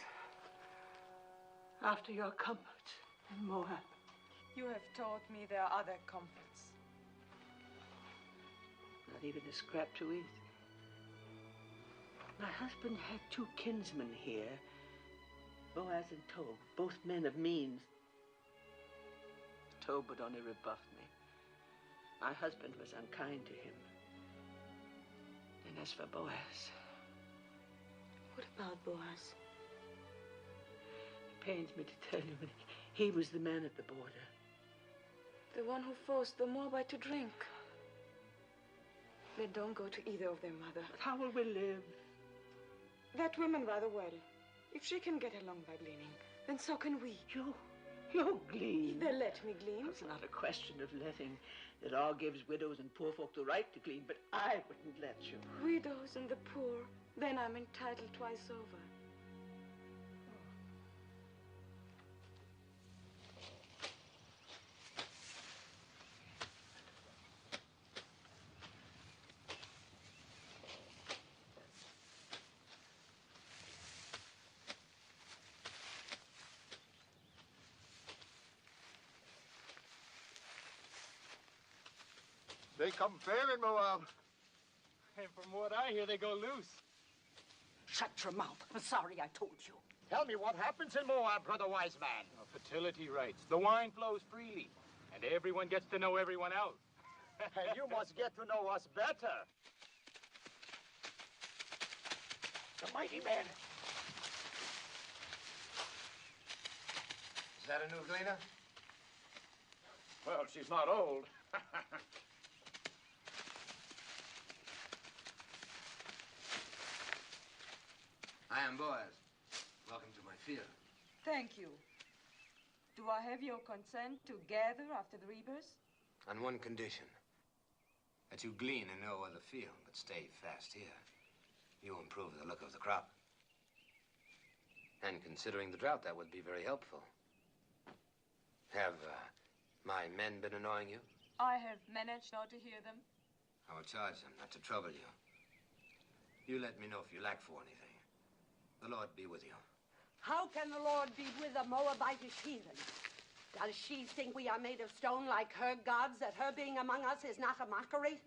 After your comforts in Moab. You have taught me there are other comforts. Not even a scrap to eat. My husband had 2 kinsmen here, Boaz and Tob, both men of means. Tob would only rebuff me. My husband was unkind to him. And as for Boaz... What about Boaz? It pains me to tell you, but he was the man at the border. The one who forced the Moabite to drink. Then don't go to either of them, Mother. But how will we live? That woman rather well. If she can get along by gleaning, then so can we. You glean. They'll let me glean. It's not a question of letting. The law gives widows and poor folk the right to glean, but I wouldn't let you. Widows and the poor. Then I'm entitled twice over. They come fair in Moab. And from what I hear, they go loose. Shut your mouth. I'm sorry I told you. Tell me what happens in Moab, brother wise man. Fertility rights. The wine flows freely, and everyone gets to know everyone else. And you must get to know us better. The mighty man. Is that a new gleaner? Well, she's not old. I am Boaz. Welcome to my field. Thank you. Do I have your consent to gather after the reapers? On one condition. That you glean in no other field, but stay fast here. You improve the look of the crop. And considering the drought, that would be very helpful. Have my men been annoying you? I have managed not to hear them. I will charge them not to trouble you. You let me know if you lack for anything. The Lord be with you. How can the Lord be with a Moabitish heathen? Does she think we are made of stone like her gods, that her being among us is not a mockery?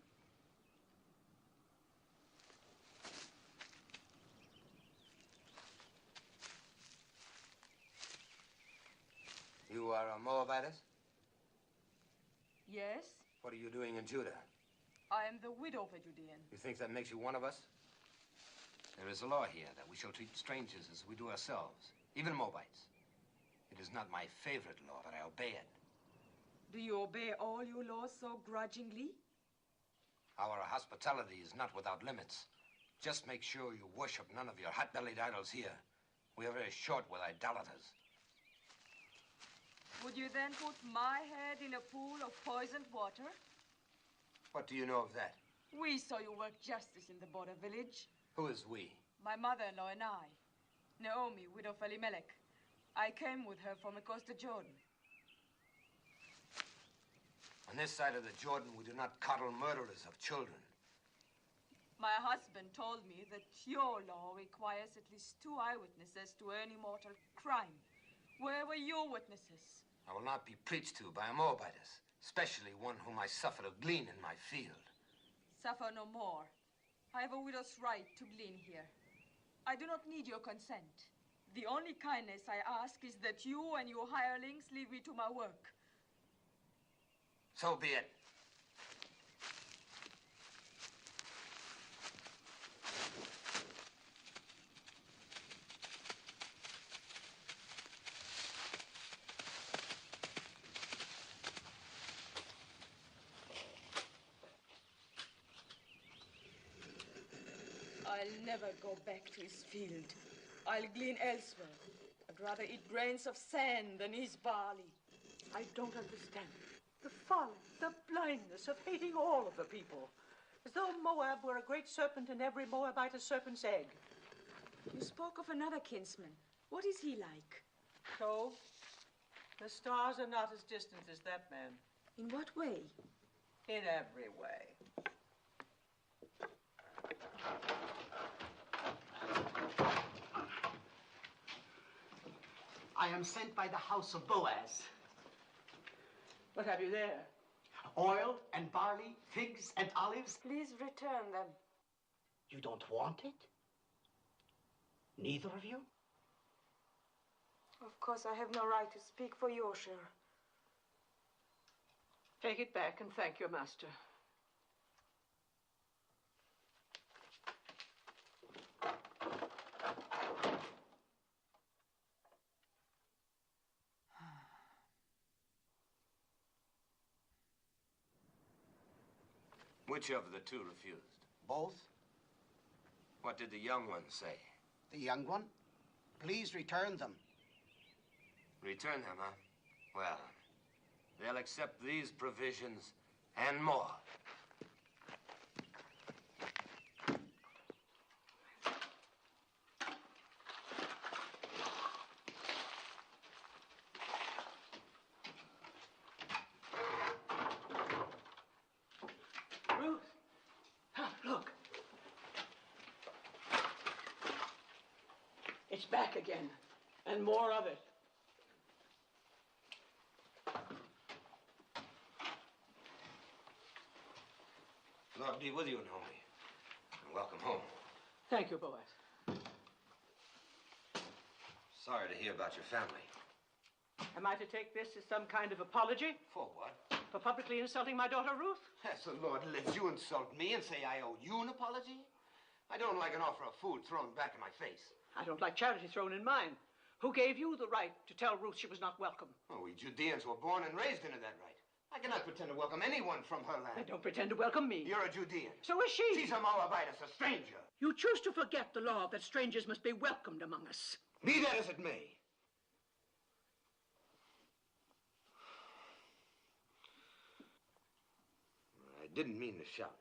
You are a Moabitess? Yes, What are you doing in Judah? I am the widow of a Judean. You think that makes you one of us? There is a law here that we shall treat strangers as we do ourselves, even Moabites. It is not my favorite law, but I obey it. Do you obey all your laws so grudgingly? Our hospitality is not without limits. Just make sure you worship none of your hot-bellied idols here. We are very short with idolaters. Would you then put my head in a pool of poisoned water? What do you know of that? We saw you work justice in the border village. Who is we? My mother-in-law and I. Naomi, widow of Elimelech. I came with her from across the Jordan. On this side of the Jordan, we do not coddle murderers of children. My husband told me that your law requires at least 2 eyewitnesses to any mortal crime. Where were your witnesses? I will not be preached to by a Moabitess, especially one whom I suffer to glean in my field. Suffer no more. I have a widow's right to glean here. I do not need your consent. The only kindness I ask is that you and your hirelings leave me to my work. So be it. I'll never go back to his field. I'll glean elsewhere. I'd rather eat grains of sand than his barley. I don't understand. The folly, the blindness of hating all of the people. As though Moab were a great serpent and every Moabite a serpent's egg. You spoke of another kinsman. What is he like? So, the stars are not as distant as that man. In what way? In every way. am sent by the house of Boaz. What have you there? Oil and barley, figs and olives. Please return them. You don't want it? Neither of you? Of course, I have no right to speak for your share. Take it back and thank your master. Which of the two refused? Both? What did the young one say? The young one? Please return them. Return them, huh? Well, they'll accept these provisions and more. Ruth! Look. It's back again, and more of it. Lord be with you, Naomi. And welcome home. Thank you, Boaz. Sorry to hear about your family. Am I to take this as some kind of apology? For what? For publicly insulting my daughter, Ruth? As the Lord lives, you insult me and say I owe you an apology? I don't like an offer of food thrown back in my face. I don't like charity thrown in mine. Who gave you the right to tell Ruth she was not welcome? Oh, we Judeans were born and raised into that right. I cannot pretend to welcome anyone from her land. Then don't pretend to welcome me. You're a Judean. So is she. She's a Moabitess, a stranger. You choose to forget the law that strangers must be welcomed among us. Be that as it may. I didn't mean to shout.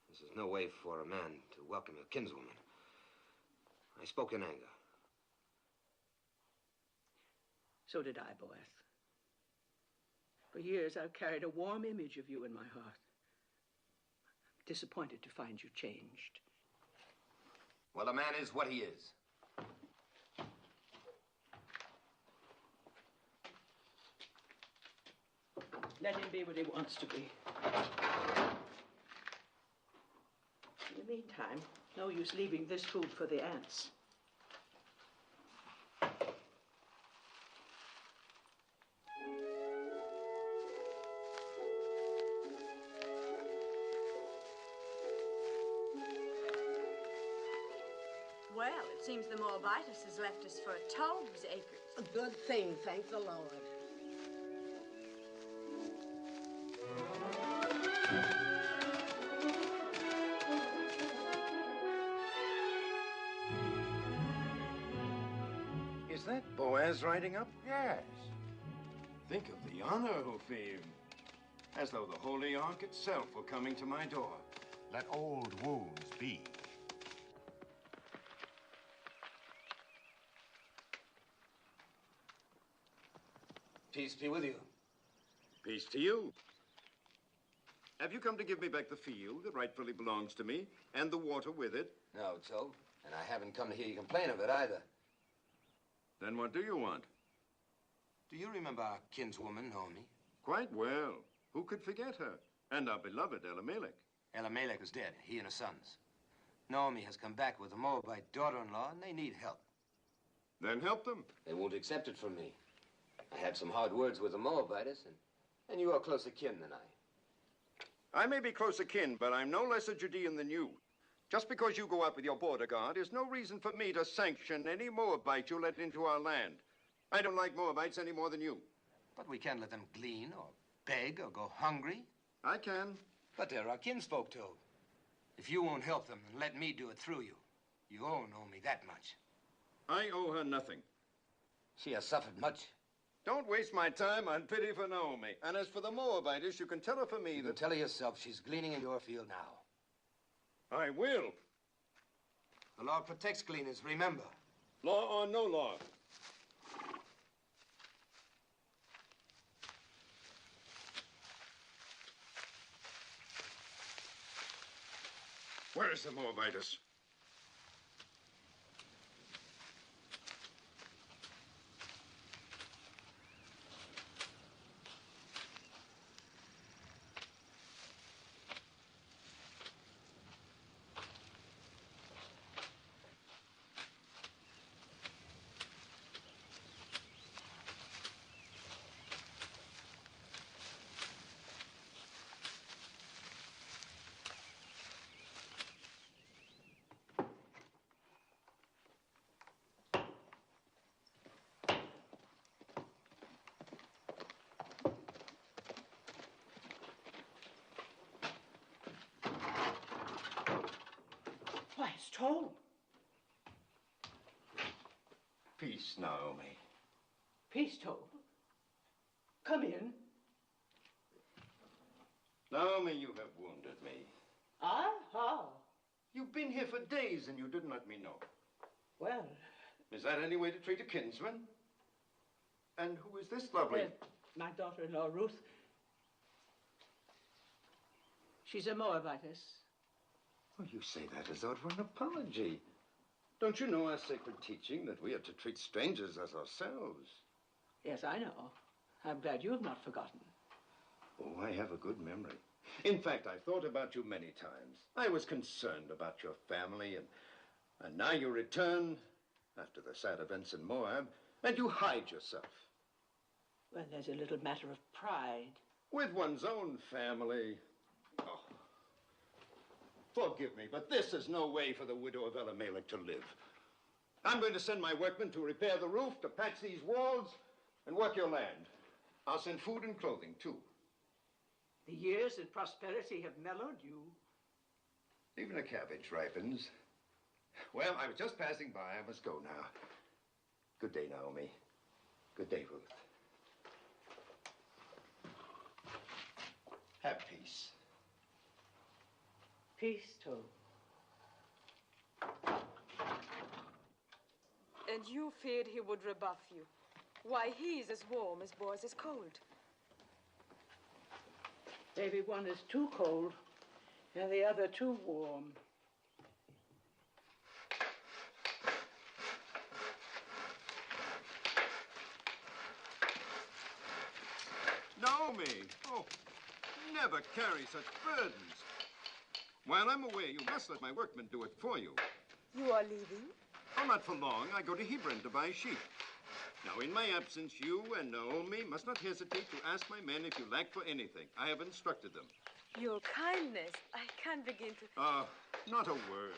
This is no way for a man to welcome a kinswoman. I spoke in anger. So did I, Boaz. For years, I've carried a warm image of you in my heart. I'm disappointed to find you changed. Well, a man is what he is. Let him be what he wants to be. In the meantime, no use leaving this food for the ants. Well, it seems the Moabitess has left us for a toad's acres. A good thing, thank the Lord. Is that Boaz riding up? Yes. Think of the honor, Hufim. As though the Holy Ark itself were coming to my door. Let old wounds be. Peace be with you. Peace to you. Have you come to give me back the field that rightfully belongs to me, and the water with it? No, Toad. And I haven't come to hear you complain of it either. Then what do you want? Do you remember our kinswoman, Naomi? Quite well. Who could forget her? And our beloved Elimelech. Elimelech is dead, he and his sons. Naomi has come back with a Moabite daughter-in-law, and they need help. Then help them. They won't accept it from me. I had some hard words with the Moabitess, and you are closer kin than I. I may be close akin, but I'm no less a Judean than you. Just because you go out with your border guard is no reason for me to sanction any Moabite you let into our land. I don't like Moabites any more than you. But we can't let them glean or beg or go hungry. I can. But they're our kinsfolk, Toad. If you won't help them and let me do it through you, you owe Naomi that much. I owe her nothing. She has suffered much. Don't waste my time on pity for Naomi. And as for the Moabitess, you can tell her for me You can tell her yourself she's gleaning in your field now. I will. The law protects gleaners, remember. Law or no law. Where is the Moabitess? It's told. Peace, Naomi. Peace, Toll. Come in. Naomi, you have wounded me. Ah, how? You've been here for days and you didn't let me know. Well... Is that any way to treat a kinsman? And who is this lovely... my daughter-in-law, Ruth. She's a Moabitess. Well, you say that as though it were an apology. Don't you know our sacred teaching that we are to treat strangers as ourselves? Yes, I know. I'm glad you have not forgotten. Oh, I have a good memory. In fact, I've thought about you many times. I was concerned about your family, and now you return after the sad events in Moab, and you hide yourself. Well, there's a little matter of pride. With one's own family. Oh. Forgive me, but this is no way for the widow of Elimelech to live. I'm going to send my workmen to repair the roof, to patch these walls, and work your land. I'll send food and clothing, too. The years and prosperity have mellowed you. Even a cabbage ripens. Well, I was just passing by. I must go now. Good day, Naomi. Good day, Ruth. Have peace. Peace, Toll. And you feared he would rebuff you. Why, he's as warm as boys is cold. Maybe one is too cold and the other too warm. Naomi! Oh, never carry such burdens. While I'm away, you must let my workmen do it for you. You are leaving? Oh, not for long. I go to Hebron to buy sheep. Now, in my absence, you and Naomi must not hesitate to ask my men if you lack for anything. I have instructed them. Your kindness, I can't begin to... Not a word.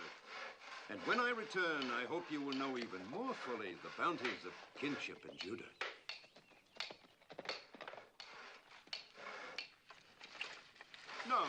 And when I return, I hope you will know even more fully the bounties of kinship in Judah. Naomi.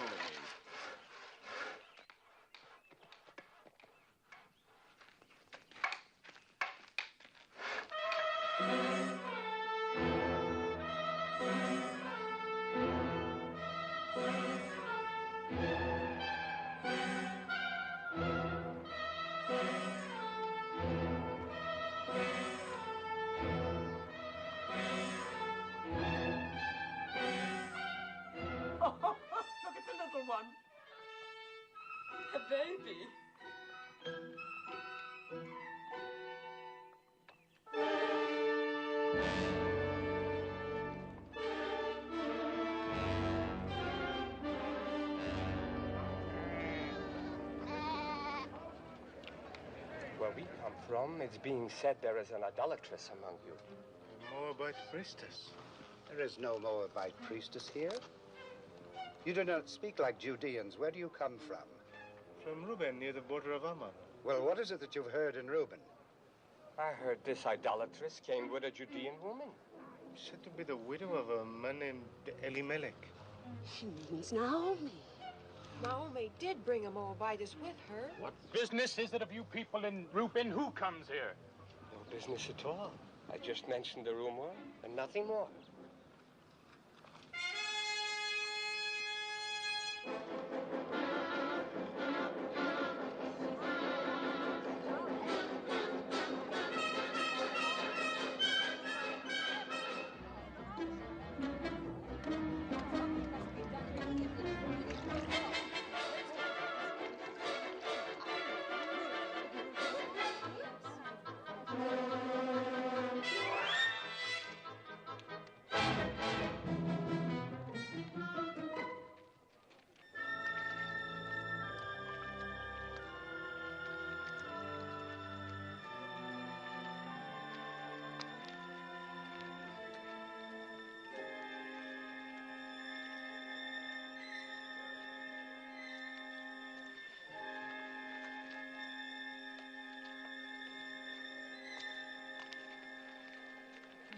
Look at the little one. A baby. Where we come from, it's being said there is an idolatress among you. Moabite priestess. There is no Moabite priestess here. You do not speak like Judeans. Where do you come from? From Reuben, near the border of Ammon. Well, what is it that you've heard in Reuben? I heard this idolatress came with a Judean woman. Said to be the widow of a man named Elimelech. She means Naomi. Naomi did bring a Moabitess with her. What business is it of you people in Reuben? Who comes here? No business at all. I just mentioned the rumor and nothing more.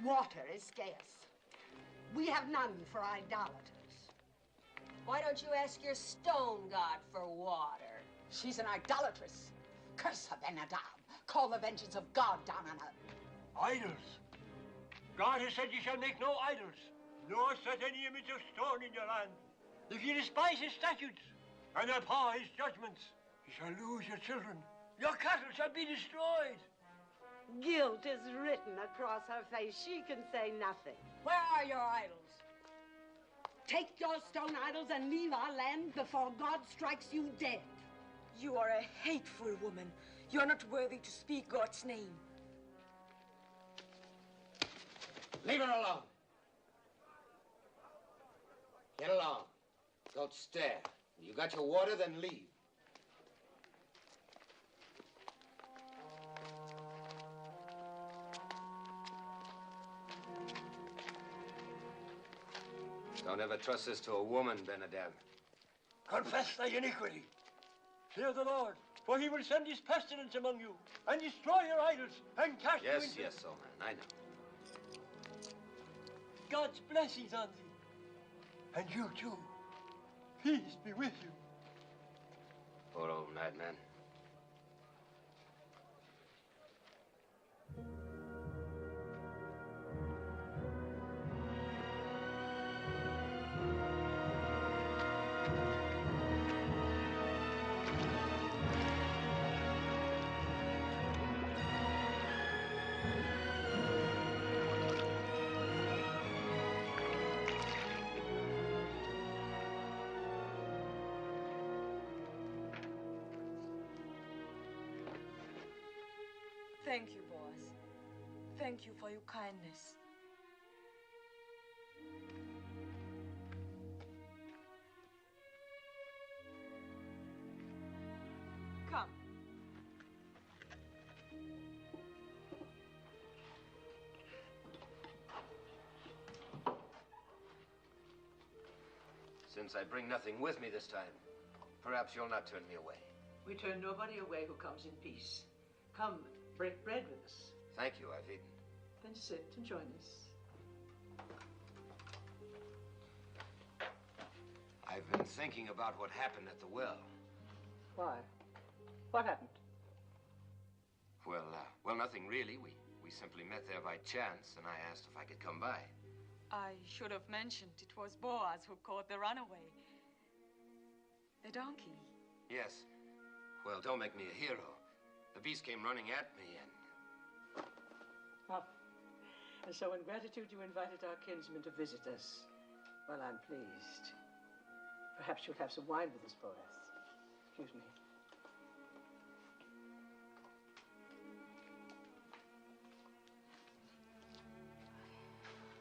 Water is scarce. We have none for idolaters. Why don't you ask your stone god for water? She's an idolatress. Curse her, Ben-Adab. Call the vengeance of God down on her. Idols. God has said you shall make no idols, nor set any image of stone in your land. If you despise his statutes and abhor his judgments, you shall lose your children. Your cattle shall be destroyed. Guilt is written across her face. She can say nothing. Where are your idols? Take your stone idols and leave our land before God strikes you dead. You are a hateful woman. You are not worthy to speak God's name. Leave her alone. Get along. Don't stare. You got your water, then leave. Don't ever trust this to a woman, Ben-Adab. Confess thy iniquity. Fear the Lord, for he will send his pestilence among you and destroy your idols and cast you into... Yes, old man, I know. God's blessings on thee. And you too. Peace be with you. Poor old madman. Thank you, Boaz. Thank you for your kindness. Come. Since I bring nothing with me this time, perhaps you'll not turn me away. We turn nobody away who comes in peace. Come, break bread with us. Thank you, I've eaten. Then sit and join us. I've been thinking about what happened at the well. Why? What happened? Well, nothing really. We simply met there by chance, and I asked if I could come by. I should have mentioned it was Boaz who caught the runaway. The donkey. Yes. Well, don't make me a hero. The beast came running at me, and... Oh. And so in gratitude you invited our kinsman to visit us. Well, I'm pleased. Perhaps you'll have some wine with us, Boaz. Excuse me.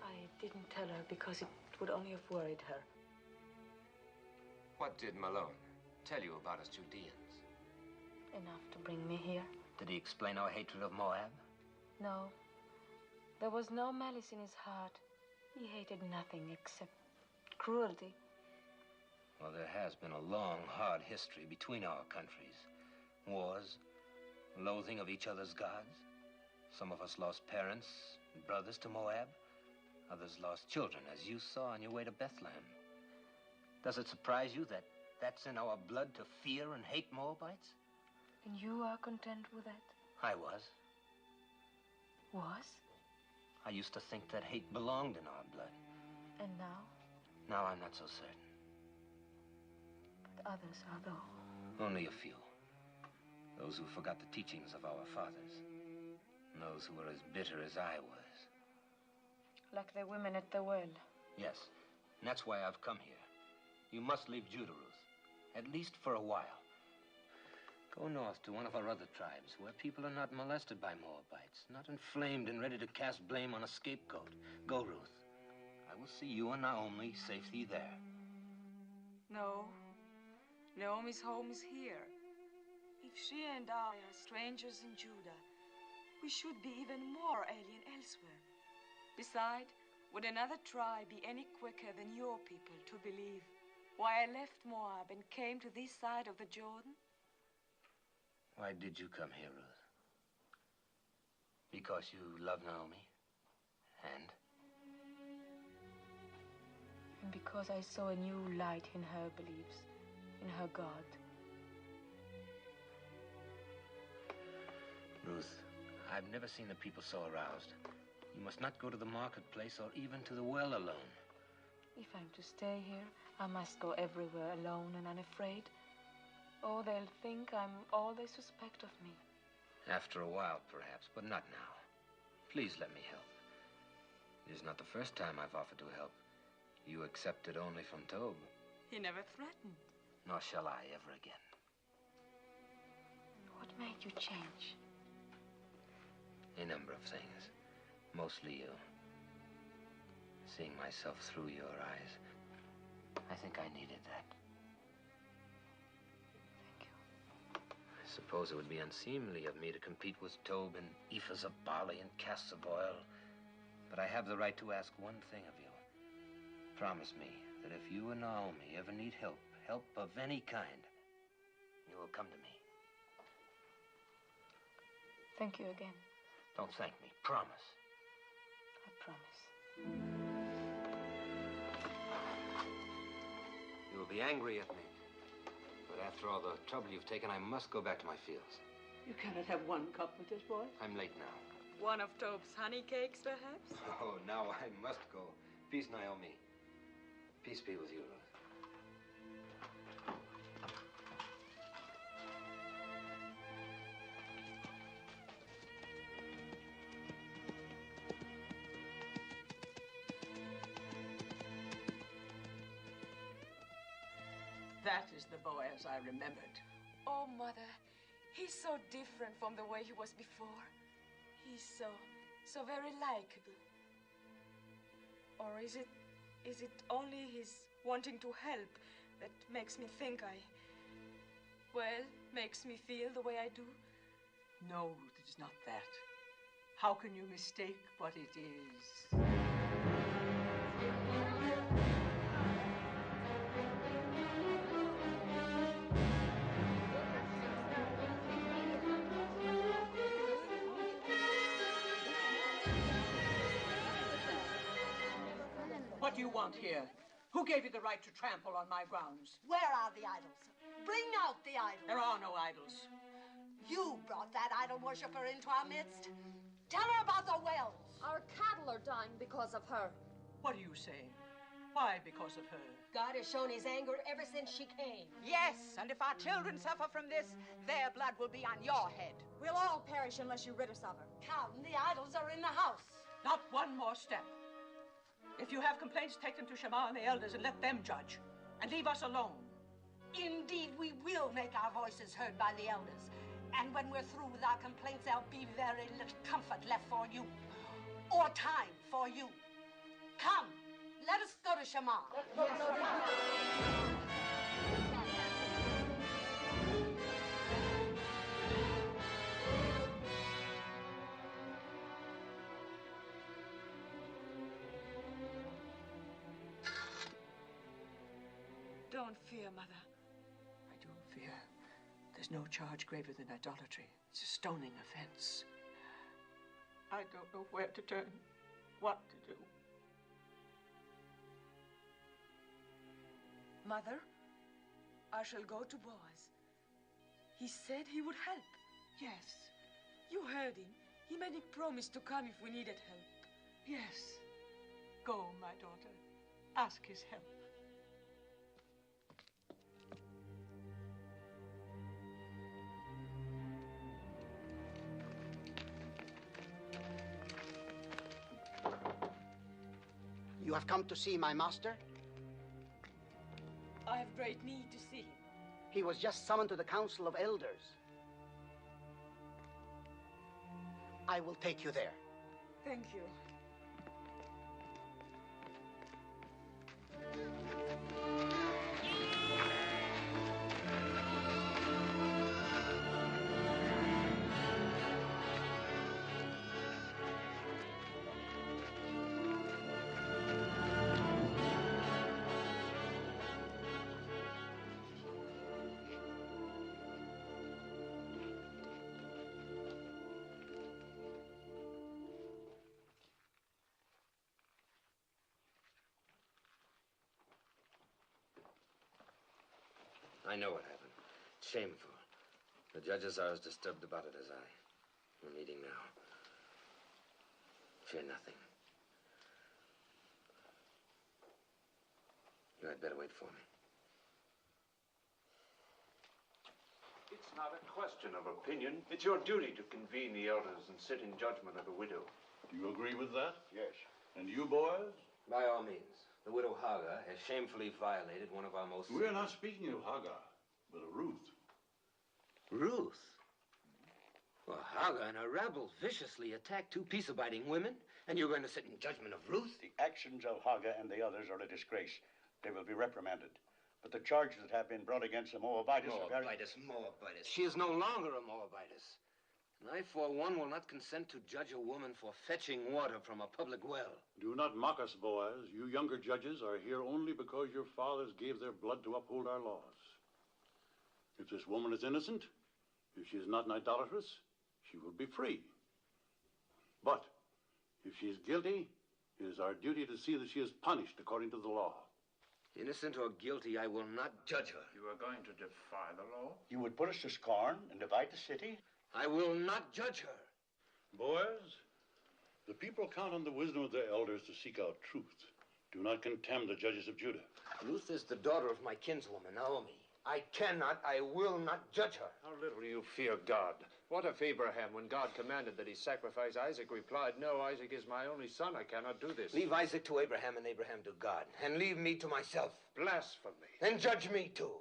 I didn't tell her because it would only have worried her. What did Malone tell you about us Judeans? Enough to bring me here. Did he explain our hatred of Moab? No. There was no malice in his heart. He hated nothing except cruelty. Well, there has been a long, hard history between our countries. Wars, loathing of each other's gods. Some of us lost parents and brothers to Moab. Others lost children, as you saw on your way to Bethlehem. Does it surprise you that that's in our blood to fear and hate Moabites? And you are content with that? I was. Was? I used to think that hate belonged in our blood. And now? Now I'm not so certain. But others are, though. Only a few. Those who forgot the teachings of our fathers. And those who were as bitter as I was. Like the women at the well. Yes, and that's why I've come here. You must leave Judah, Ruth. At least for a while. Go north to one of our other tribes, where people are not molested by Moabites, not inflamed and ready to cast blame on a scapegoat. Go, Ruth. I will see you and Naomi safely there. No. Naomi's home is here. If she and I are strangers in Judah, we should be even more alien elsewhere. Besides, would another tribe be any quicker than your people to believe why I left Moab and came to this side of the Jordan? Why did you come here, Ruth? Because you love Naomi? And because I saw a new light in her beliefs, in her God. Ruth, I've never seen the people so aroused. You must not go to the marketplace or even to the well alone. If I'm to stay here, I must go everywhere alone and unafraid. Oh, they'll think I'm all they suspect of me. After a while, perhaps, but not now. Please let me help. It is not the first time I've offered to help. You accepted only from Tobe. He never threatened. Nor shall I ever again. What made you change? A number of things. Mostly you. Seeing myself through your eyes. I think I needed that. I suppose it would be unseemly of me to compete with Tobe in ephahs of barley and casks of oil. But I have the right to ask one thing of you. Promise me that if you and Naomi ever need help of any kind, you will come to me. Thank you again. Don't thank me. Promise. I promise. You will be angry at me. But after all the trouble you've taken, I must go back to my fields. You cannot have one cup with this boy. I'm late now. One of Tobe's honey cakes, perhaps? Oh, now I must go. Peace, Naomi. Peace be with you, Ruth. That is the Boaz I remembered. Oh, Mother, he's so different from the way he was before. He's so very likable. Or is it only his wanting to help that makes me think makes me feel the way I do? No, Ruth, it is not that. How can you mistake what it is? What do you want here? Who gave you the right to trample on my grounds? Where are the idols? Bring out the idols. There are no idols. You brought that idol worshiper into our midst. Tell her about the wells. Our cattle are dying because of her. What are you saying? Why because of her? God has shown his anger ever since she came. Yes, and if our children suffer from this, their blood will be on your head. We'll all perish unless you rid us of her. Come, the idols are in the house. Not one more step. If you have complaints, take them to Shammah and the elders and let them judge. And leave us alone. Indeed, we will make our voices heard by the elders. And when we're through with our complaints, there'll be very little comfort left for you. Or time for you. Come, let us go to Shammah. Don't fear, Mother. I don't fear. There's no charge graver than idolatry. It's a stoning offense. I don't know where to turn, what to do. Mother, I shall go to Boaz. He said he would help. Yes. You heard him. He made me promise to come if we needed help. Yes. Go, my daughter. Ask his help. You have come to see my master? I have great need to see him. He was just summoned to the Council of Elders. I will take you there. Thank you. I know what happened. It's shameful. The judges are as disturbed about it as I. We're meeting now. Fear nothing. You had better wait for me. It's not a question of opinion. It's your duty to convene the elders and sit in judgment of the widow. Do you agree with that? Yes. And you, boys? By all means. The widow Hagar has shamefully violated one of our most... We're not speaking of Hagar, but of Ruth. Ruth? Well, Hagar and her rabble viciously attacked two peace-abiding women, and you're going to sit in judgment of Ruth? The actions of Hagar and the others are a disgrace. They will be reprimanded. But the charges that have been brought against the Moabitess are very... Moabitess. She is no longer a Moabitess. And I, for one, will not consent to judge a woman for fetching water from a public well. Do not mock us, Boaz. You younger judges are here only because your fathers gave their blood to uphold our laws. If this woman is innocent, if she is not an idolatress, she will be free. But if she is guilty, it is our duty to see that she is punished according to the law. Innocent or guilty, I will not judge her. You are going to defy the law? You would put us to scorn and divide the city? I will not judge her. Boaz, the people count on the wisdom of their elders to seek out truth. Do not contemn the judges of Judah. Ruth is the daughter of my kinswoman, Naomi. I will not judge her. How little you fear God. What if Abraham, when God commanded that he sacrifice Isaac, replied, "No, Isaac is my only son. I cannot do this." Leave Isaac to Abraham and Abraham to God. And leave me to myself. Blasphemy. And judge me too.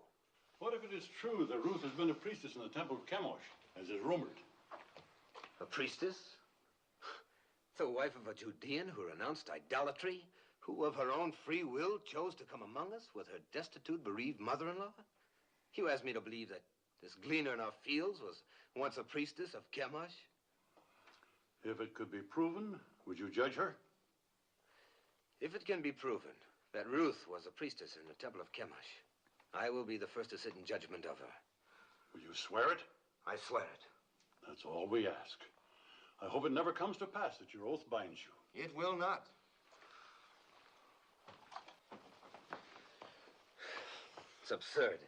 What if it is true that Ruth has been a priestess in the temple of Chemosh, as is rumored? A priestess? The wife of a Judean who renounced idolatry? Who of her own free will chose to come among us with her destitute, bereaved mother-in-law? You asked me to believe that this gleaner in our fields was once a priestess of Chemosh? If it could be proven, would you judge her? If it can be proven that Ruth was a priestess in the temple of Chemosh, I will be the first to sit in judgment of her. Will you swear it? I swear it. That's all we ask. I hope it never comes to pass that your oath binds you. It will not. It's absurd.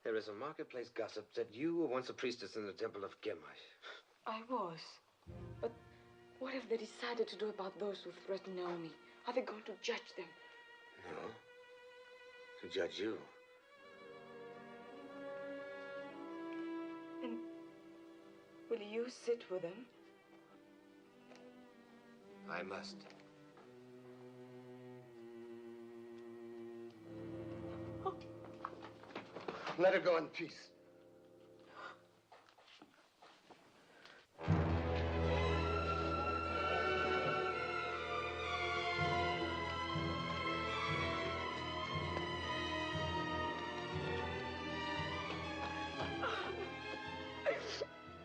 There is a marketplace gossip that you were once a priestess in the temple of Chemosh. I was. But what have they decided to do about those who threaten Naomi? Are they going to judge them? No. To judge you. And will you sit with them? I must. Let her go in peace.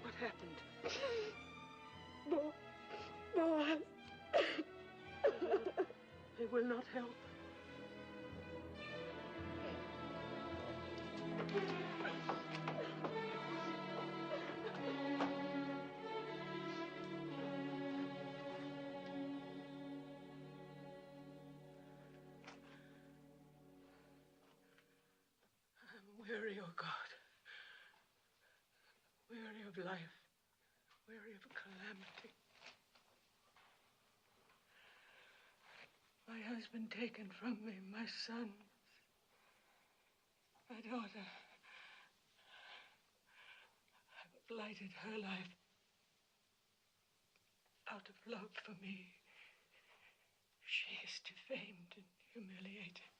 What happened? Boaz. They will not help. I'm weary, oh God. Weary of life. Weary of calamity. My husband taken from me, my son, my daughter. I've blighted her life out of love for me. She is defamed and humiliated.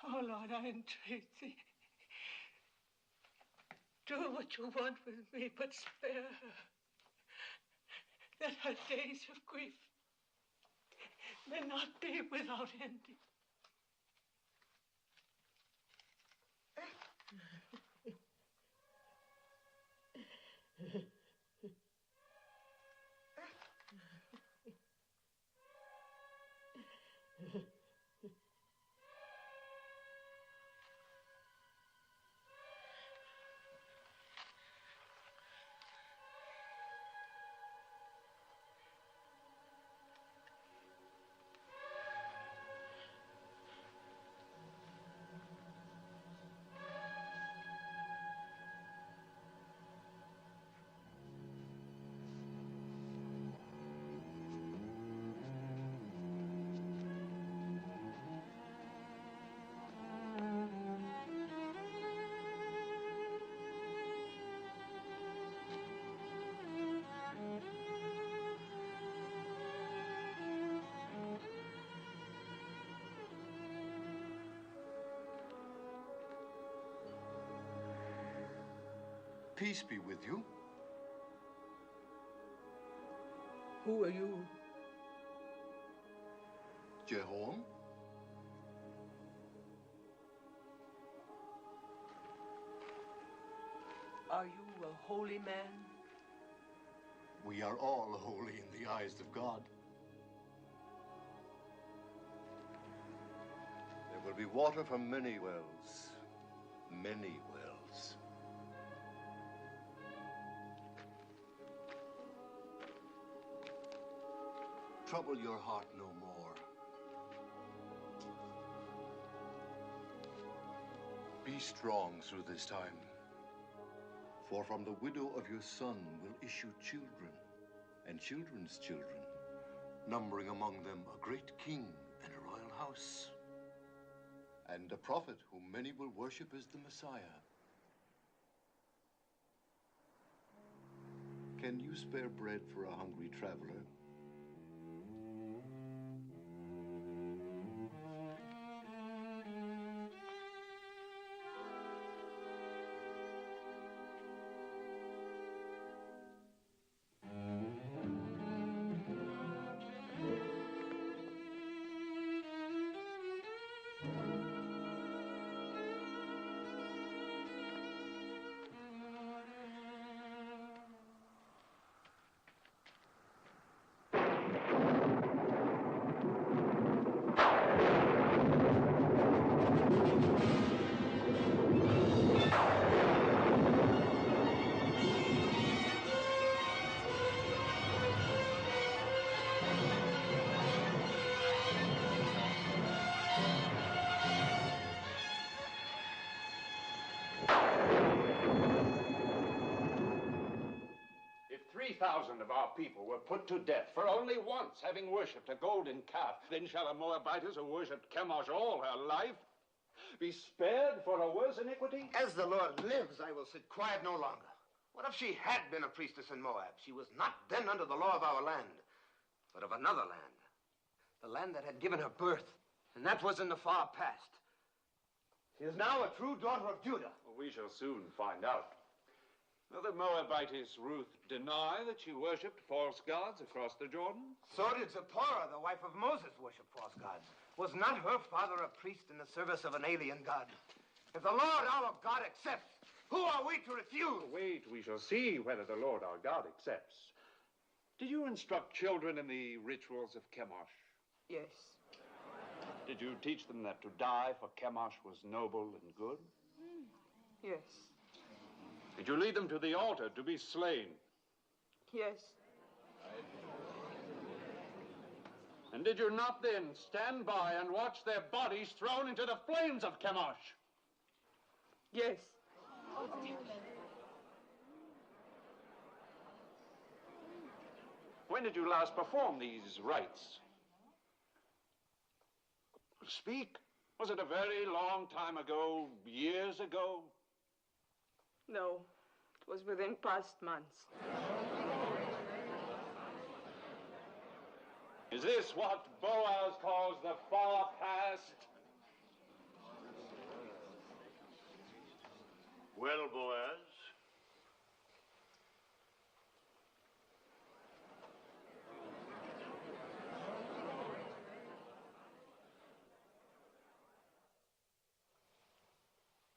Oh, Lord, I entreat thee. Do what you want with me, but spare her. That her days of grief may not be without ending. Peace be with you. Who are you? Jehoram? Are you a holy man? We are all holy in the eyes of God. There will be water from many wells. Many wells. Trouble your heart no more. Be strong through this time. For from the widow of your son will issue children, and children's children, numbering among them a great king and a royal house, and a prophet whom many will worship as the Messiah. Can you spare bread for a hungry traveler? If 3,000 of our people were put to death for only once having worshipped a golden calf, then shall a Moabitess who worshipped Chemosh all her life be spared for a worse iniquity? As the Lord lives, I will sit quiet no longer. What if she had been a priestess in Moab? She was not then under the law of our land, but of another land. The land that had given her birth, and that was in the far past. She is now a true daughter of Judah. Well, we shall soon find out. Will the Moabitess Ruth deny that she worshipped false gods across the Jordan? So did Zipporah, the wife of Moses, worship false gods. Was not her father a priest in the service of an alien god? If the Lord our God accepts, who are we to refuse? Wait, we shall see whether the Lord our God accepts. Did you instruct children in the rituals of Chemosh? Yes. Did you teach them that to die for Chemosh was noble and good? Yes. Did you lead them to the altar to be slain? Yes. And did you not then stand by and watch their bodies thrown into the flames of Chemosh? Yes. When did you last perform these rites? Speak. Was it a very long time ago, years ago? No, it was within past months. Is this what Boaz calls the far past? Well, Boaz,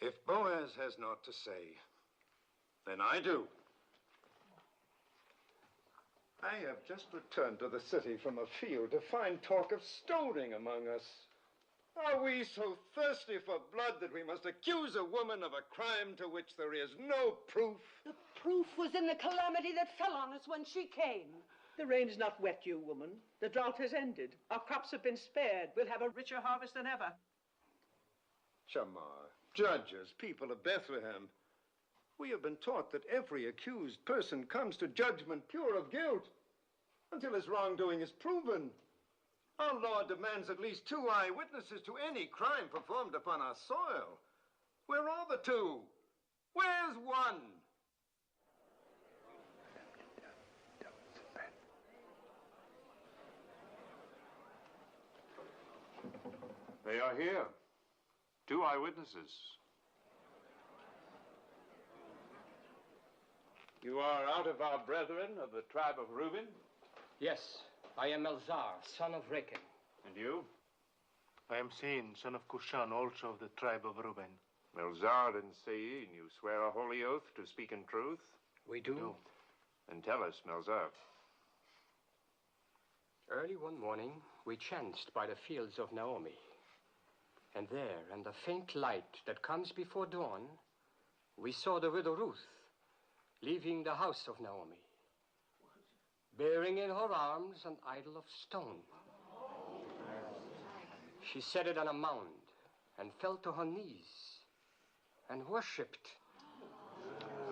if Boaz has naught to say, then I do. I have just returned to the city from a field to find talk of stoning among us. Are we so thirsty for blood that we must accuse a woman of a crime to which there is no proof? The proof was in the calamity that fell on us when she came. The rain's not wet you, woman. The drought has ended. Our crops have been spared. We'll have a richer harvest than ever. Shamar, judges, people of Bethlehem, we have been taught that every accused person comes to judgment pure of guilt until his wrongdoing is proven. Our law demands at least 2 eyewitnesses to any crime performed upon our soil. Where are the 2? Where's 1? They are here. 2 eyewitnesses. You are out of our brethren of the tribe of Reuben? Yes, I am Elzar, son of Rechel. And you? I am Sein, son of Kushan, also of the tribe of Reuben. Melzar and Sein, you swear a holy oath to speak in truth? We do. Then tell us, Melzar. Early one morning, we chanced by the fields of Naomi. And there, in the faint light that comes before dawn, we saw the widow Ruth leaving the house of Naomi, bearing in her arms an idol of stone. She set it on a mound and fell to her knees and worshipped.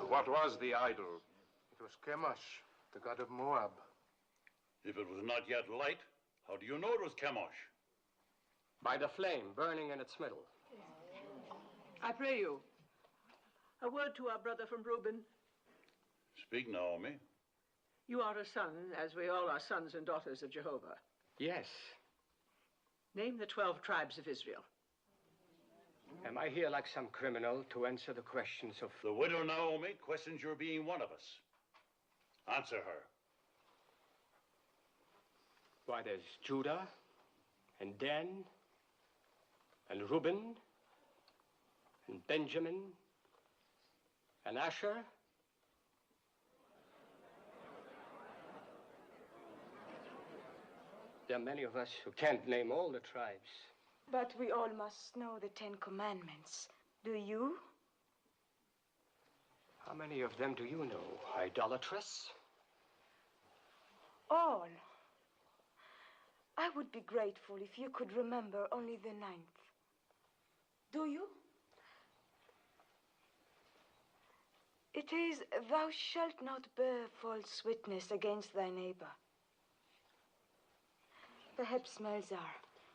What was the idol? It was Chemosh, the god of Moab. If it was not yet light, how do you know it was Chemosh? By the flame burning in its middle. I pray you, a word to our brother from Reuben. Speak, Naomi. You are a son, as we all are sons and daughters of Jehovah. Yes. Name the 12 tribes of Israel. Am I here like some criminal to answer the questions of... The widow Naomi questions your being one of us. Answer her. Why, there's Judah, and Dan, and Reuben, and Benjamin, and Asher. There are many of us who can't name all the tribes. But we all must know the 10 Commandments. Do you? How many of them do you know, idolatress? All. I would be grateful if you could remember only the 9th. Do you? It is, thou shalt not bear false witness against thy neighbor. Perhaps, Melzar,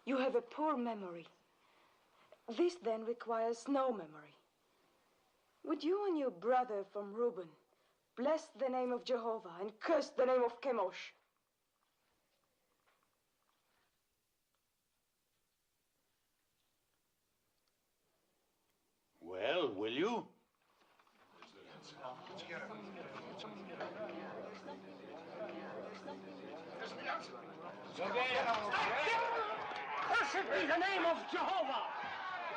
you have a poor memory. This then requires no memory. Would you and your brother from Reuben bless the name of Jehovah and curse the name of Chemosh? Well, will you? Cursed be the name of Jehovah!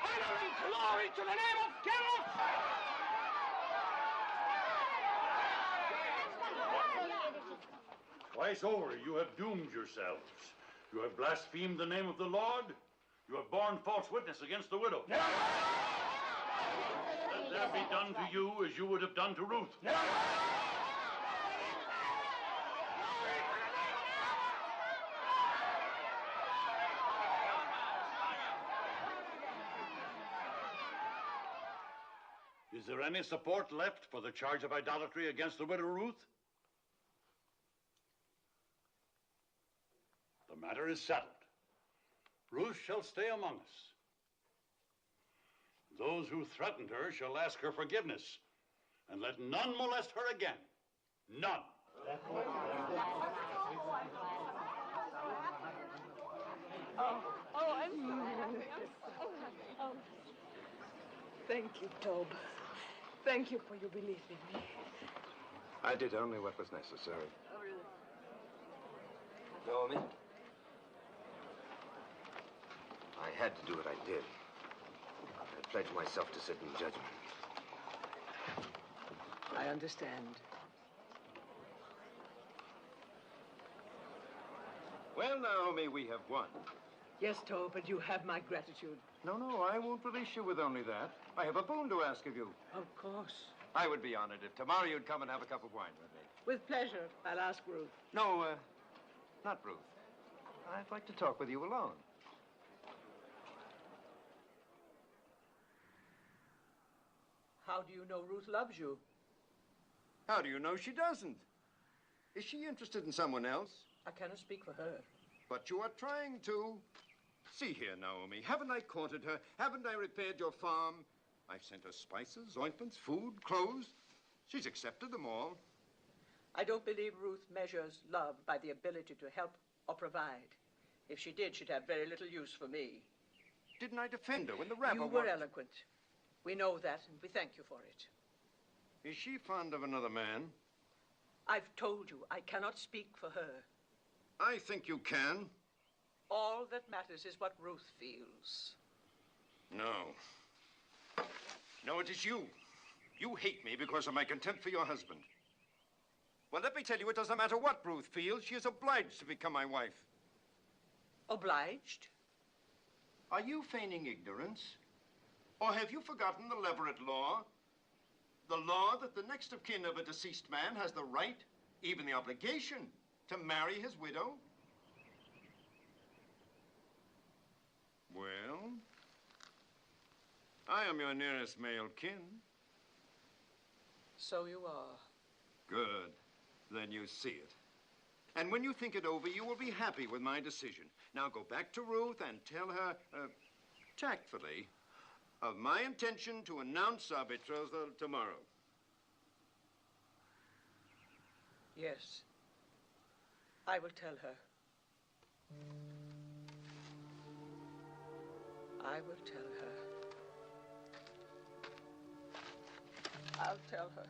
Honor and glory to the name of Chemosh! Twice over, you have doomed yourselves. You have blasphemed the name of the Lord. You have borne false witness against the widow. Let there be done to you as you would have done to Ruth. Is there any support left for the charge of idolatry against the widow Ruth? The matter is settled. Ruth shall stay among us. Those who threatened her shall ask her forgiveness, and let none molest her again. None. Thank you, Tob. Thank you for your belief in me. I did only what was necessary. Naomi? I had to do what I did. I pledged myself to sit in judgment. I understand. Well, Naomi, we have won. Yes, Tob, but you have my gratitude. No, I won't release you with only that. I have a boon to ask of you. Of course. I would be honored if tomorrow you'd come and have a cup of wine with me. With pleasure. I'll ask Ruth. No, not Ruth. I'd like to talk with you alone. How do you know Ruth loves you? How do you know she doesn't? Is she interested in someone else? I cannot speak for her. But you are trying to. See here, Naomi. Haven't I courted her? Haven't I repaired your farm? I've sent her spices, ointments, food, clothes. She's accepted them all. I don't believe Ruth measures love by the ability to help or provide. If she did, she'd have very little use for me. Didn't I defend her when the rabble... You were eloquent. We know that, and we thank you for it. Is she fond of another man? I've told you I cannot speak for her. I think you can. All that matters is what Ruth feels. No. No, it is you. You hate me because of my contempt for your husband. Well, let me tell you, it doesn't matter what Ruth feels. She is obliged to become my wife. Obliged? Are you feigning ignorance? Or have you forgotten the Leverett law? The law that the next of kin of a deceased man has the right, even the obligation, to marry his widow? Well, I am your nearest male kin. So you are. Good. Then you see it. And when you think it over, you will be happy with my decision. Now go back to Ruth and tell her, tactfully, of my intention to announce our betrothal tomorrow. Yes. I will tell her. I will tell her. I'll tell her.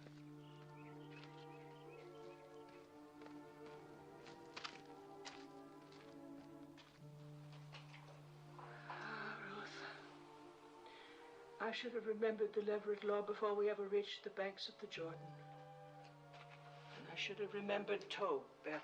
I should have remembered the Leverett law before we ever reached the banks of the Jordan. And I should have remembered Tob better.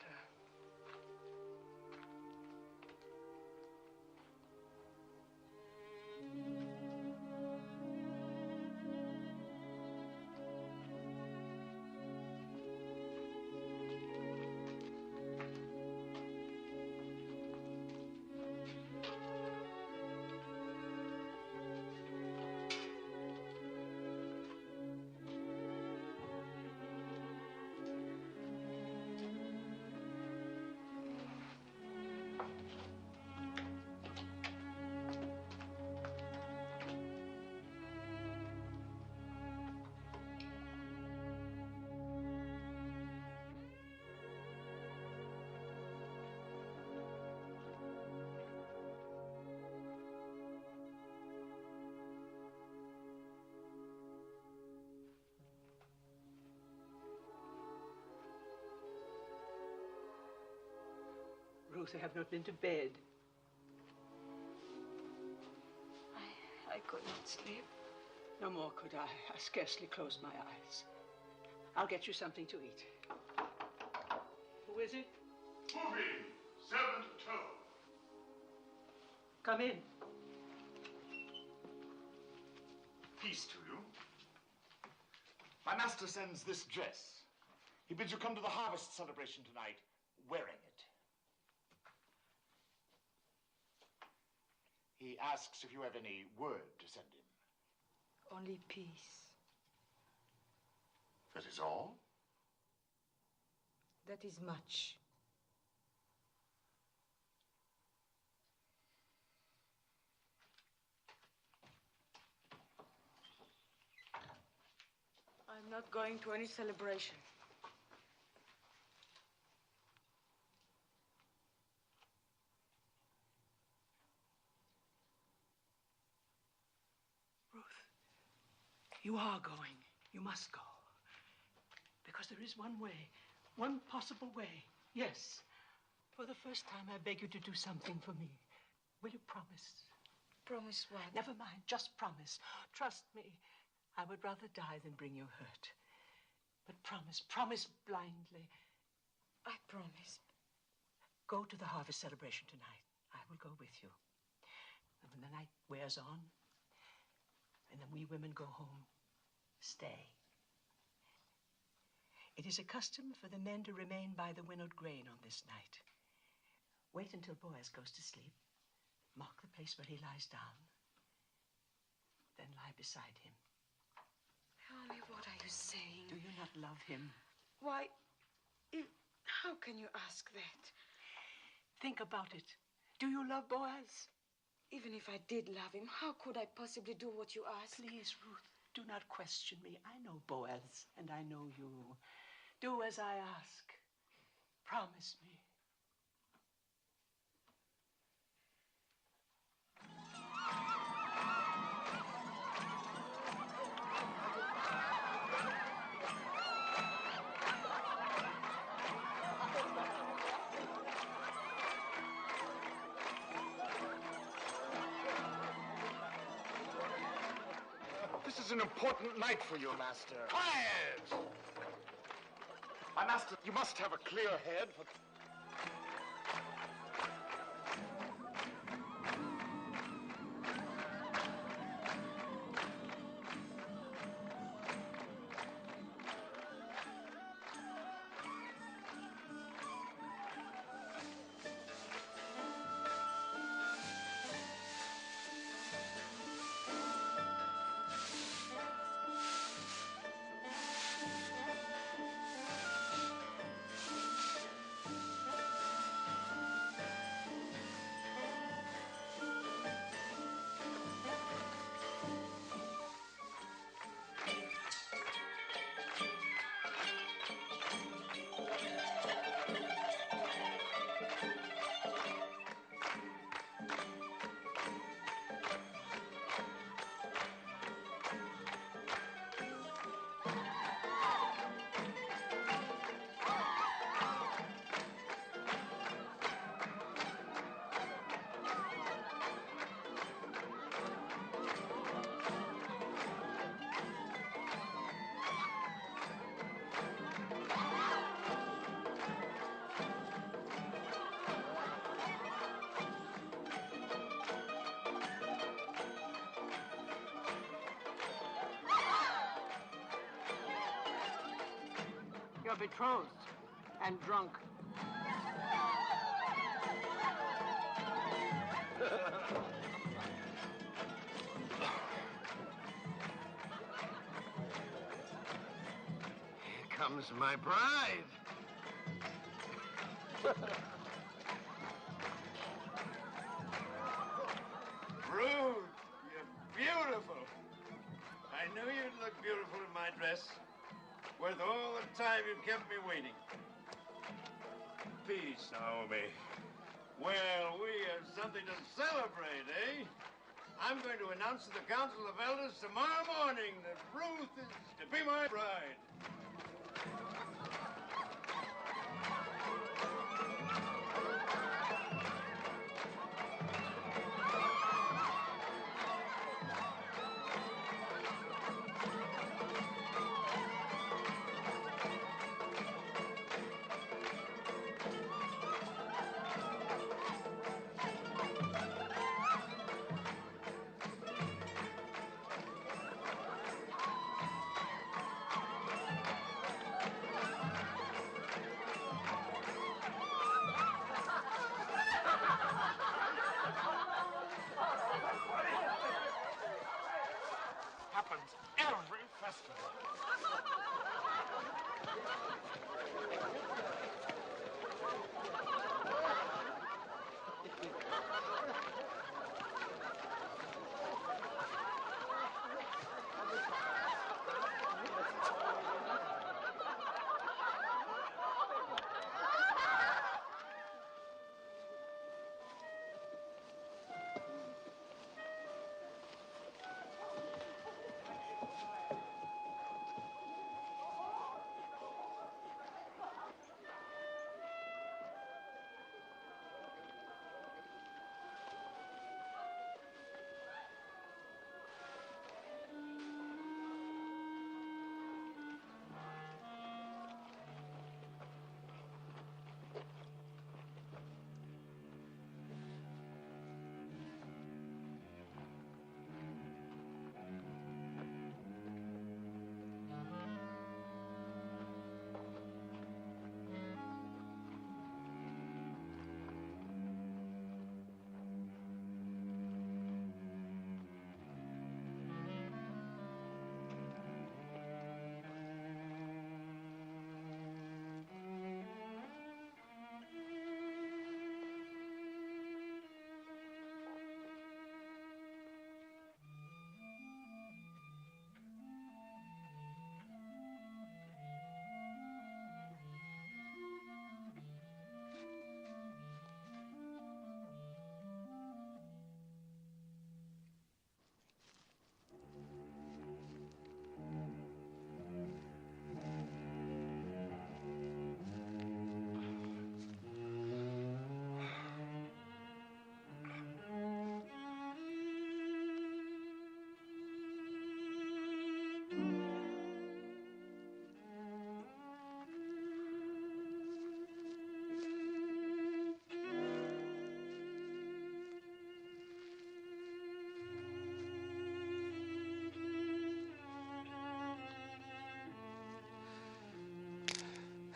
Ruth, I have not been to bed. I could not sleep. No more could I. I scarcely closed my eyes. I'll get you something to eat. Who is it? Moving. Servant Tob. Come in. Peace to you. My master sends this dress. He bids you come to the harvest celebration tonight wearing it. He asks if you have any word to send him. Only peace. That is all? That is much. I'm not going to any celebration. You are going. You must go. Because there is one way, one possible way. Yes. For the first time, I beg you to do something for me. Will you promise? Promise what? Never mind. Just promise. Trust me. I would rather die than bring you hurt. But promise. Promise blindly. I promise. Go to the harvest celebration tonight. I will go with you. And when the night wears on, and then we women go home, stay. It is a custom for the men to remain by the winnowed grain on this night. Wait until Boaz goes to sleep. Mark the place where he lies down. Then lie beside him. Tell me, what are you saying? Do you not love him? Why, how can you ask that? Think about it. Do you love Boaz? Even if I did love him, how could I possibly do what you ask? Please, Ruth, do not question me. I know Boaz, and I know you. Do as I ask. Promise me. is an important night for you, Master. Quiet! My master, you must have a clear head. You're betrothed and drunk. Here comes my bride. Ruth, you're beautiful. I knew you'd look beautiful in my dress. Worth all the time you've kept me waiting. Peace, Naomi. Well, we have something to celebrate, eh? I'm going to announce to the Council of Elders tomorrow morning that Ruth is to be my bride. Happens every festival.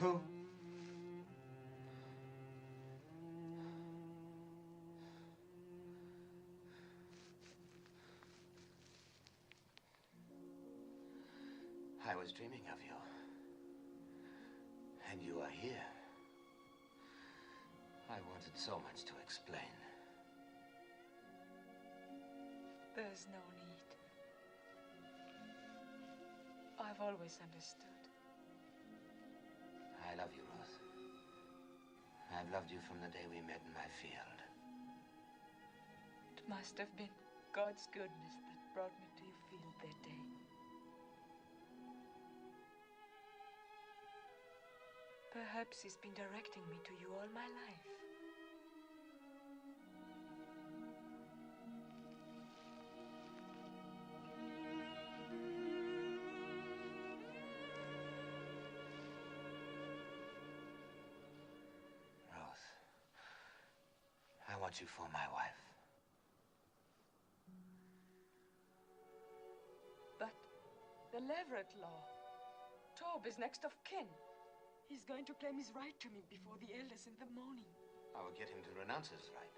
Who? I was dreaming of you. And you are here. I wanted so much to explain. There's no need. I've always understood. I love you, Ruth. I've loved you from the day we met in my field. It must have been God's goodness that brought me to your field that day. Perhaps he's been directing me to you all my life. Ruth, I want you for my wife. But the Leverett law. Tob is next of kin. He's going to claim his right to me before the elders in the morning. I will get him to renounce his right.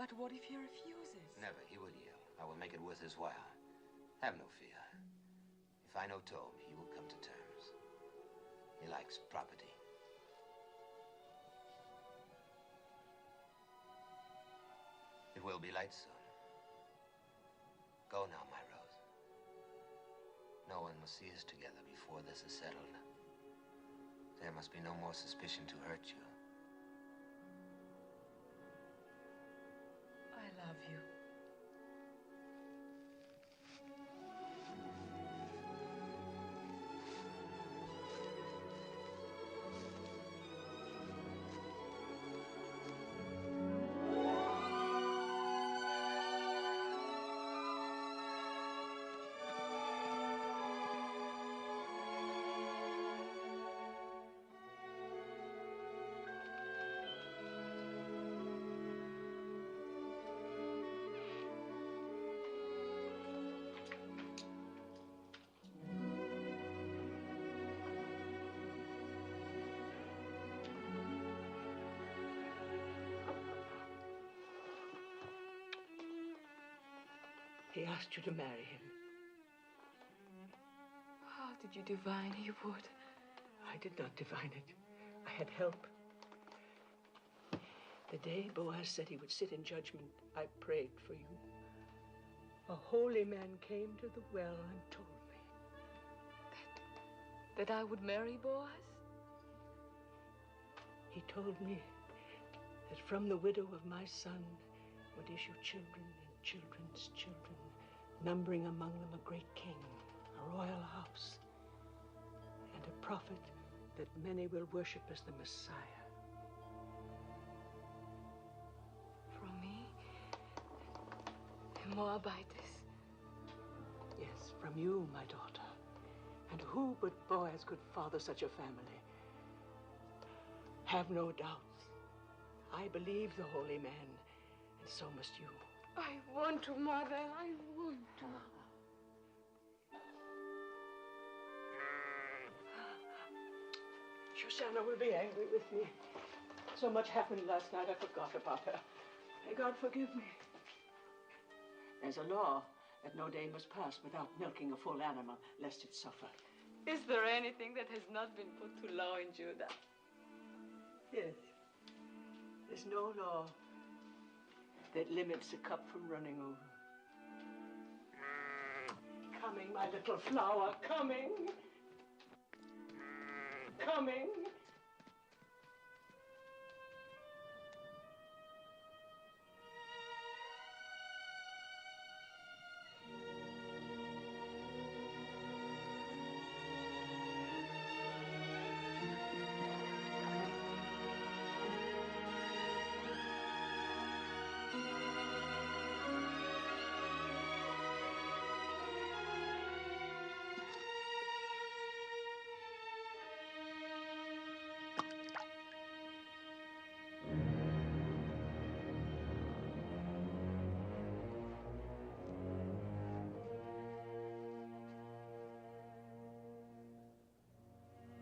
But what if he refuses? Never. He will yield. I will make it worth his while. Have no fear. If I know Tob, he will come to terms. He likes property. It will be light soon. Go now, my Rose. No one must see us together before this is settled. There must be no more suspicion to hurt you. I love you. He asked you to marry him. How did you divine he would? I did not divine it. I had help. The day Boaz said he would sit in judgment, I prayed for you. A holy man came to the well and told me. That I would marry Boaz? He told me that from the widow of my son would issue children and children's children, numbering among them a great king, a royal house, and a prophet that many will worship as the Messiah. From me? A Moabitess? Yes, from you, my daughter. And who but Boaz could father such a family? Have no doubts. I believe the holy man, and so must you. I want to, Mother. I want to. Shoshana will be angry with me. So much happened last night, I forgot about her. May God forgive me. There's a law that no day must pass without milking a full animal, lest it suffer. Is there anything that has not been put to law in Judah? Yes. There's no law that limits a cup from running over. Coming, my little flower, coming. Coming.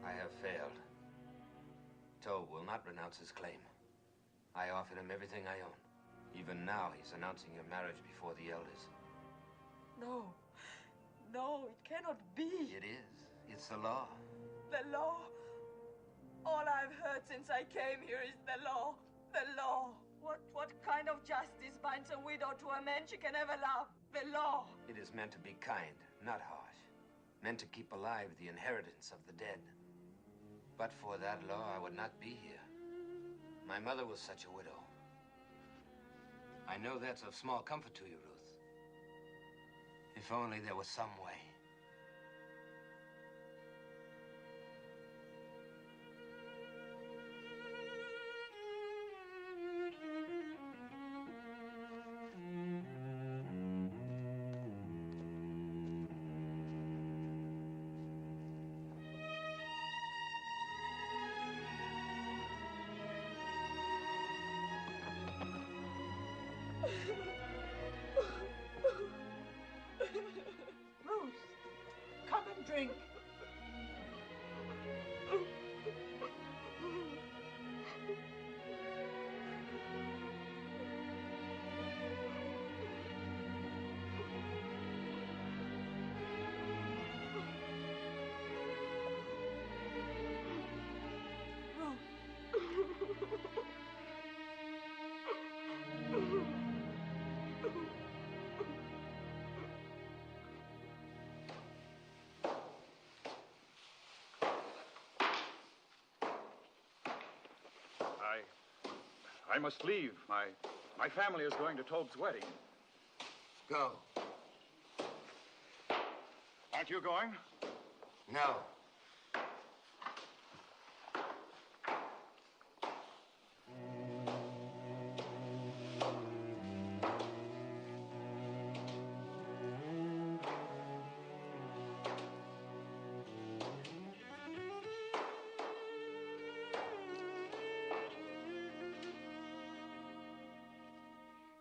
I have failed. Tobe will not renounce his claim. I offered him everything I own. Even now, he's announcing your marriage before the elders. No. No, it cannot be. It is. It's the law. The law? All I've heard since I came here is the law. The law. What kind of justice binds a widow to a man she can never love? The law. It is meant to be kind, not harsh. Meant to keep alive the inheritance of the dead. But for that law, I would not be here. My mother was such a widow. I know that's of small comfort to you, Ruth. If only there was some way. Ruth, come and drink. I must leave. My family is going to Tobe's wedding. Go. Aren't you going? No.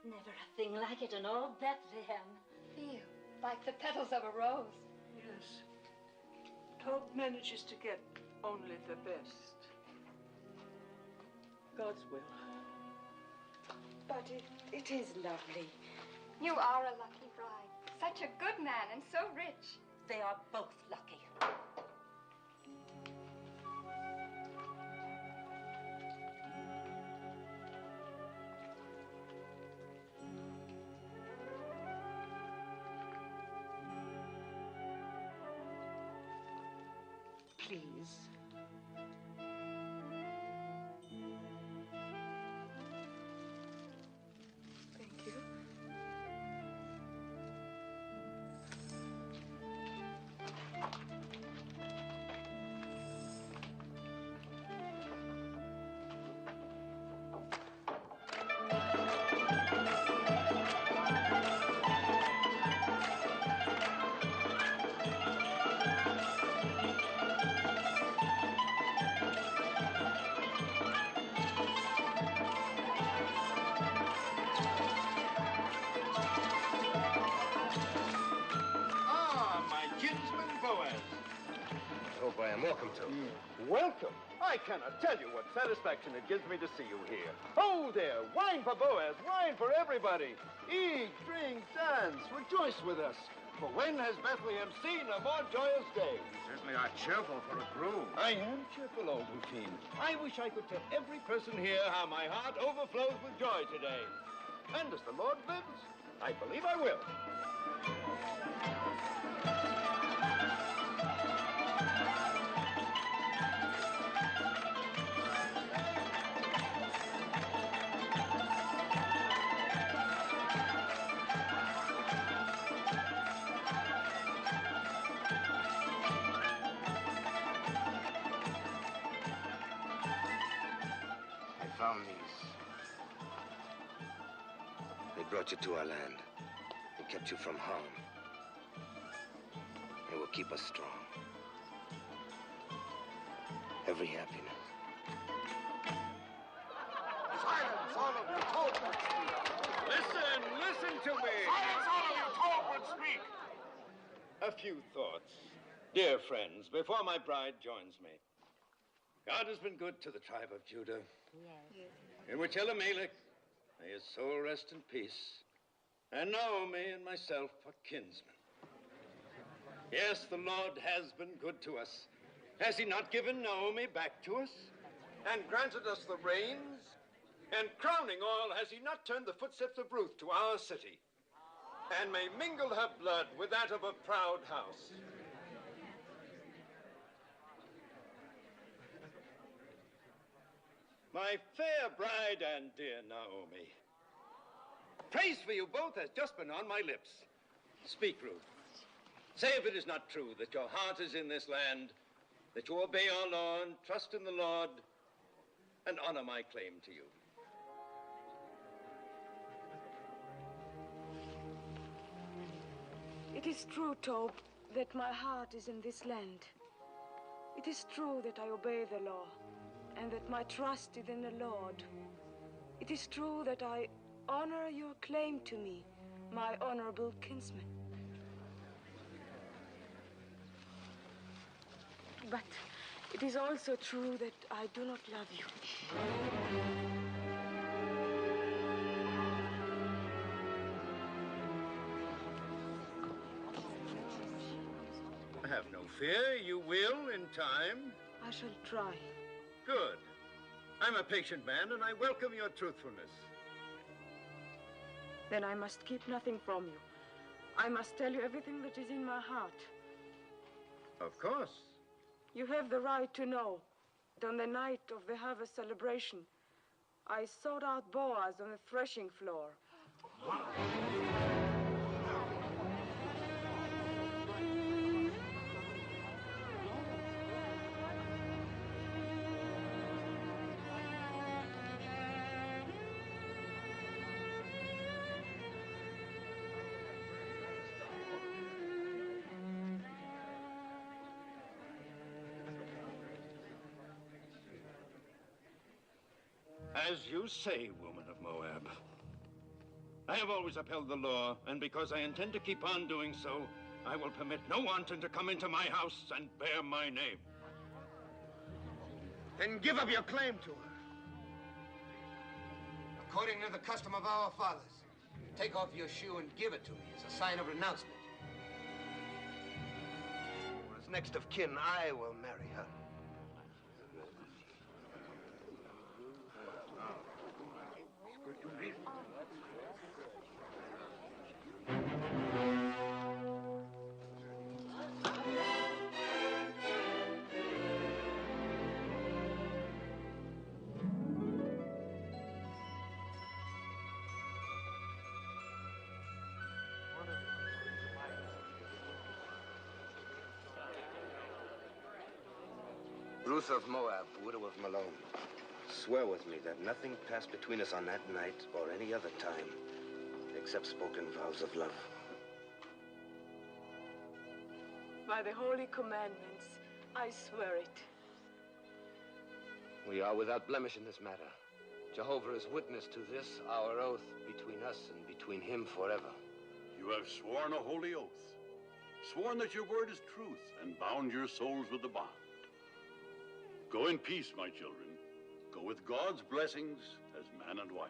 Never a thing like it in all Bethlehem. Feel like the petals of a rose. Yes. Tobe manages to get only the best. God's will. But it is lovely. You are a lucky bride. Such a good man and so rich. They are both lucky. Please. Thank you. I am welcome to. Welcome? I cannot tell you what satisfaction it gives me to see you here. Oh, there, wine for Boaz, wine for everybody. Eat, drink, dance, rejoice with us. For when has Bethlehem seen a more joyous day? You certainly are cheerful for a groom. I am cheerful, old Rufine. I wish I could tell every person here how my heart overflows with joy today. And as the Lord lives, I believe I will. I found these. They brought you to our land. They kept you from harm. They will keep us strong. Every happiness. Silence, all of you. Tobe would speak. Listen to me. Silence, all of you. Tobe would speak. A few thoughts. Dear friends, before my bride joins me. God has been good to the tribe of Judah. Yes. In which Elimelech, may his soul rest in peace, and Naomi and myself are kinsmen. Yes, the Lord has been good to us. Has he not given Naomi back to us? And granted us the rains? And crowning all, has he not turned the footsteps of Ruth to our city? And may mingle her blood with that of a proud house. My fair bride and dear Naomi, praise for you both has just been on my lips. Speak, Ruth. Say if it is not true that your heart is in this land, that you obey our law and trust in the Lord, and honor my claim to you. It is true, Tob, that my heart is in this land. It is true that I obey the law, and that my trust is in the Lord. It is true that I honor your claim to me, my honorable kinsman. But it is also true that I do not love you. Have no fear, you will in time. I shall try. Good. I'm a patient man, and I welcome your truthfulness. Then I must keep nothing from you. I must tell you everything that is in my heart. Of course. You have the right to know that on the night of the harvest celebration, I sought out Boaz on the threshing floor. As you say, woman of Moab. I have always upheld the law, and because I intend to keep on doing so, I will permit no wanton to come into my house and bear my name. Then give up your claim to her. According to the custom of our fathers, take off your shoe and give it to me as a sign of renouncement. Or as next of kin, I will marry her. Ruth of Moab, widow of Malone, swear with me that nothing passed between us on that night or any other time except spoken vows of love. By the holy commandments, I swear it. We are without blemish in this matter. Jehovah is witness to this, our oath between us and between him forever. You have sworn a holy oath, sworn that your word is truth, and bound your souls with the bond. Go in peace, my children. Go with God's blessings as man and wife.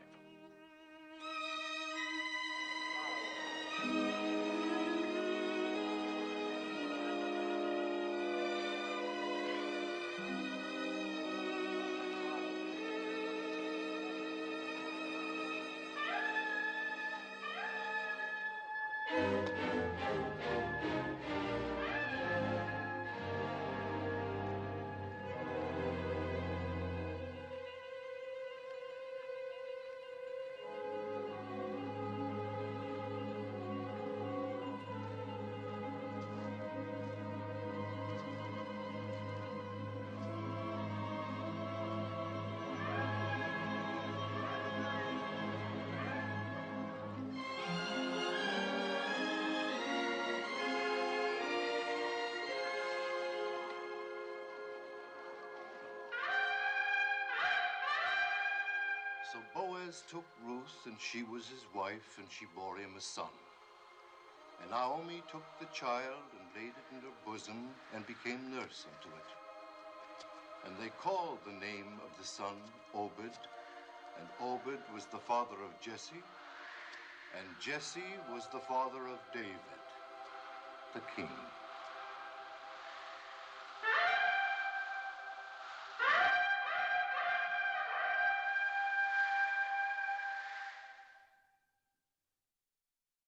So Boaz took Ruth, and she was his wife, and she bore him a son. And Naomi took the child and laid it in her bosom and became nurse unto it. And they called the name of the son Obed, and Obed was the father of Jesse, and Jesse was the father of David, the king.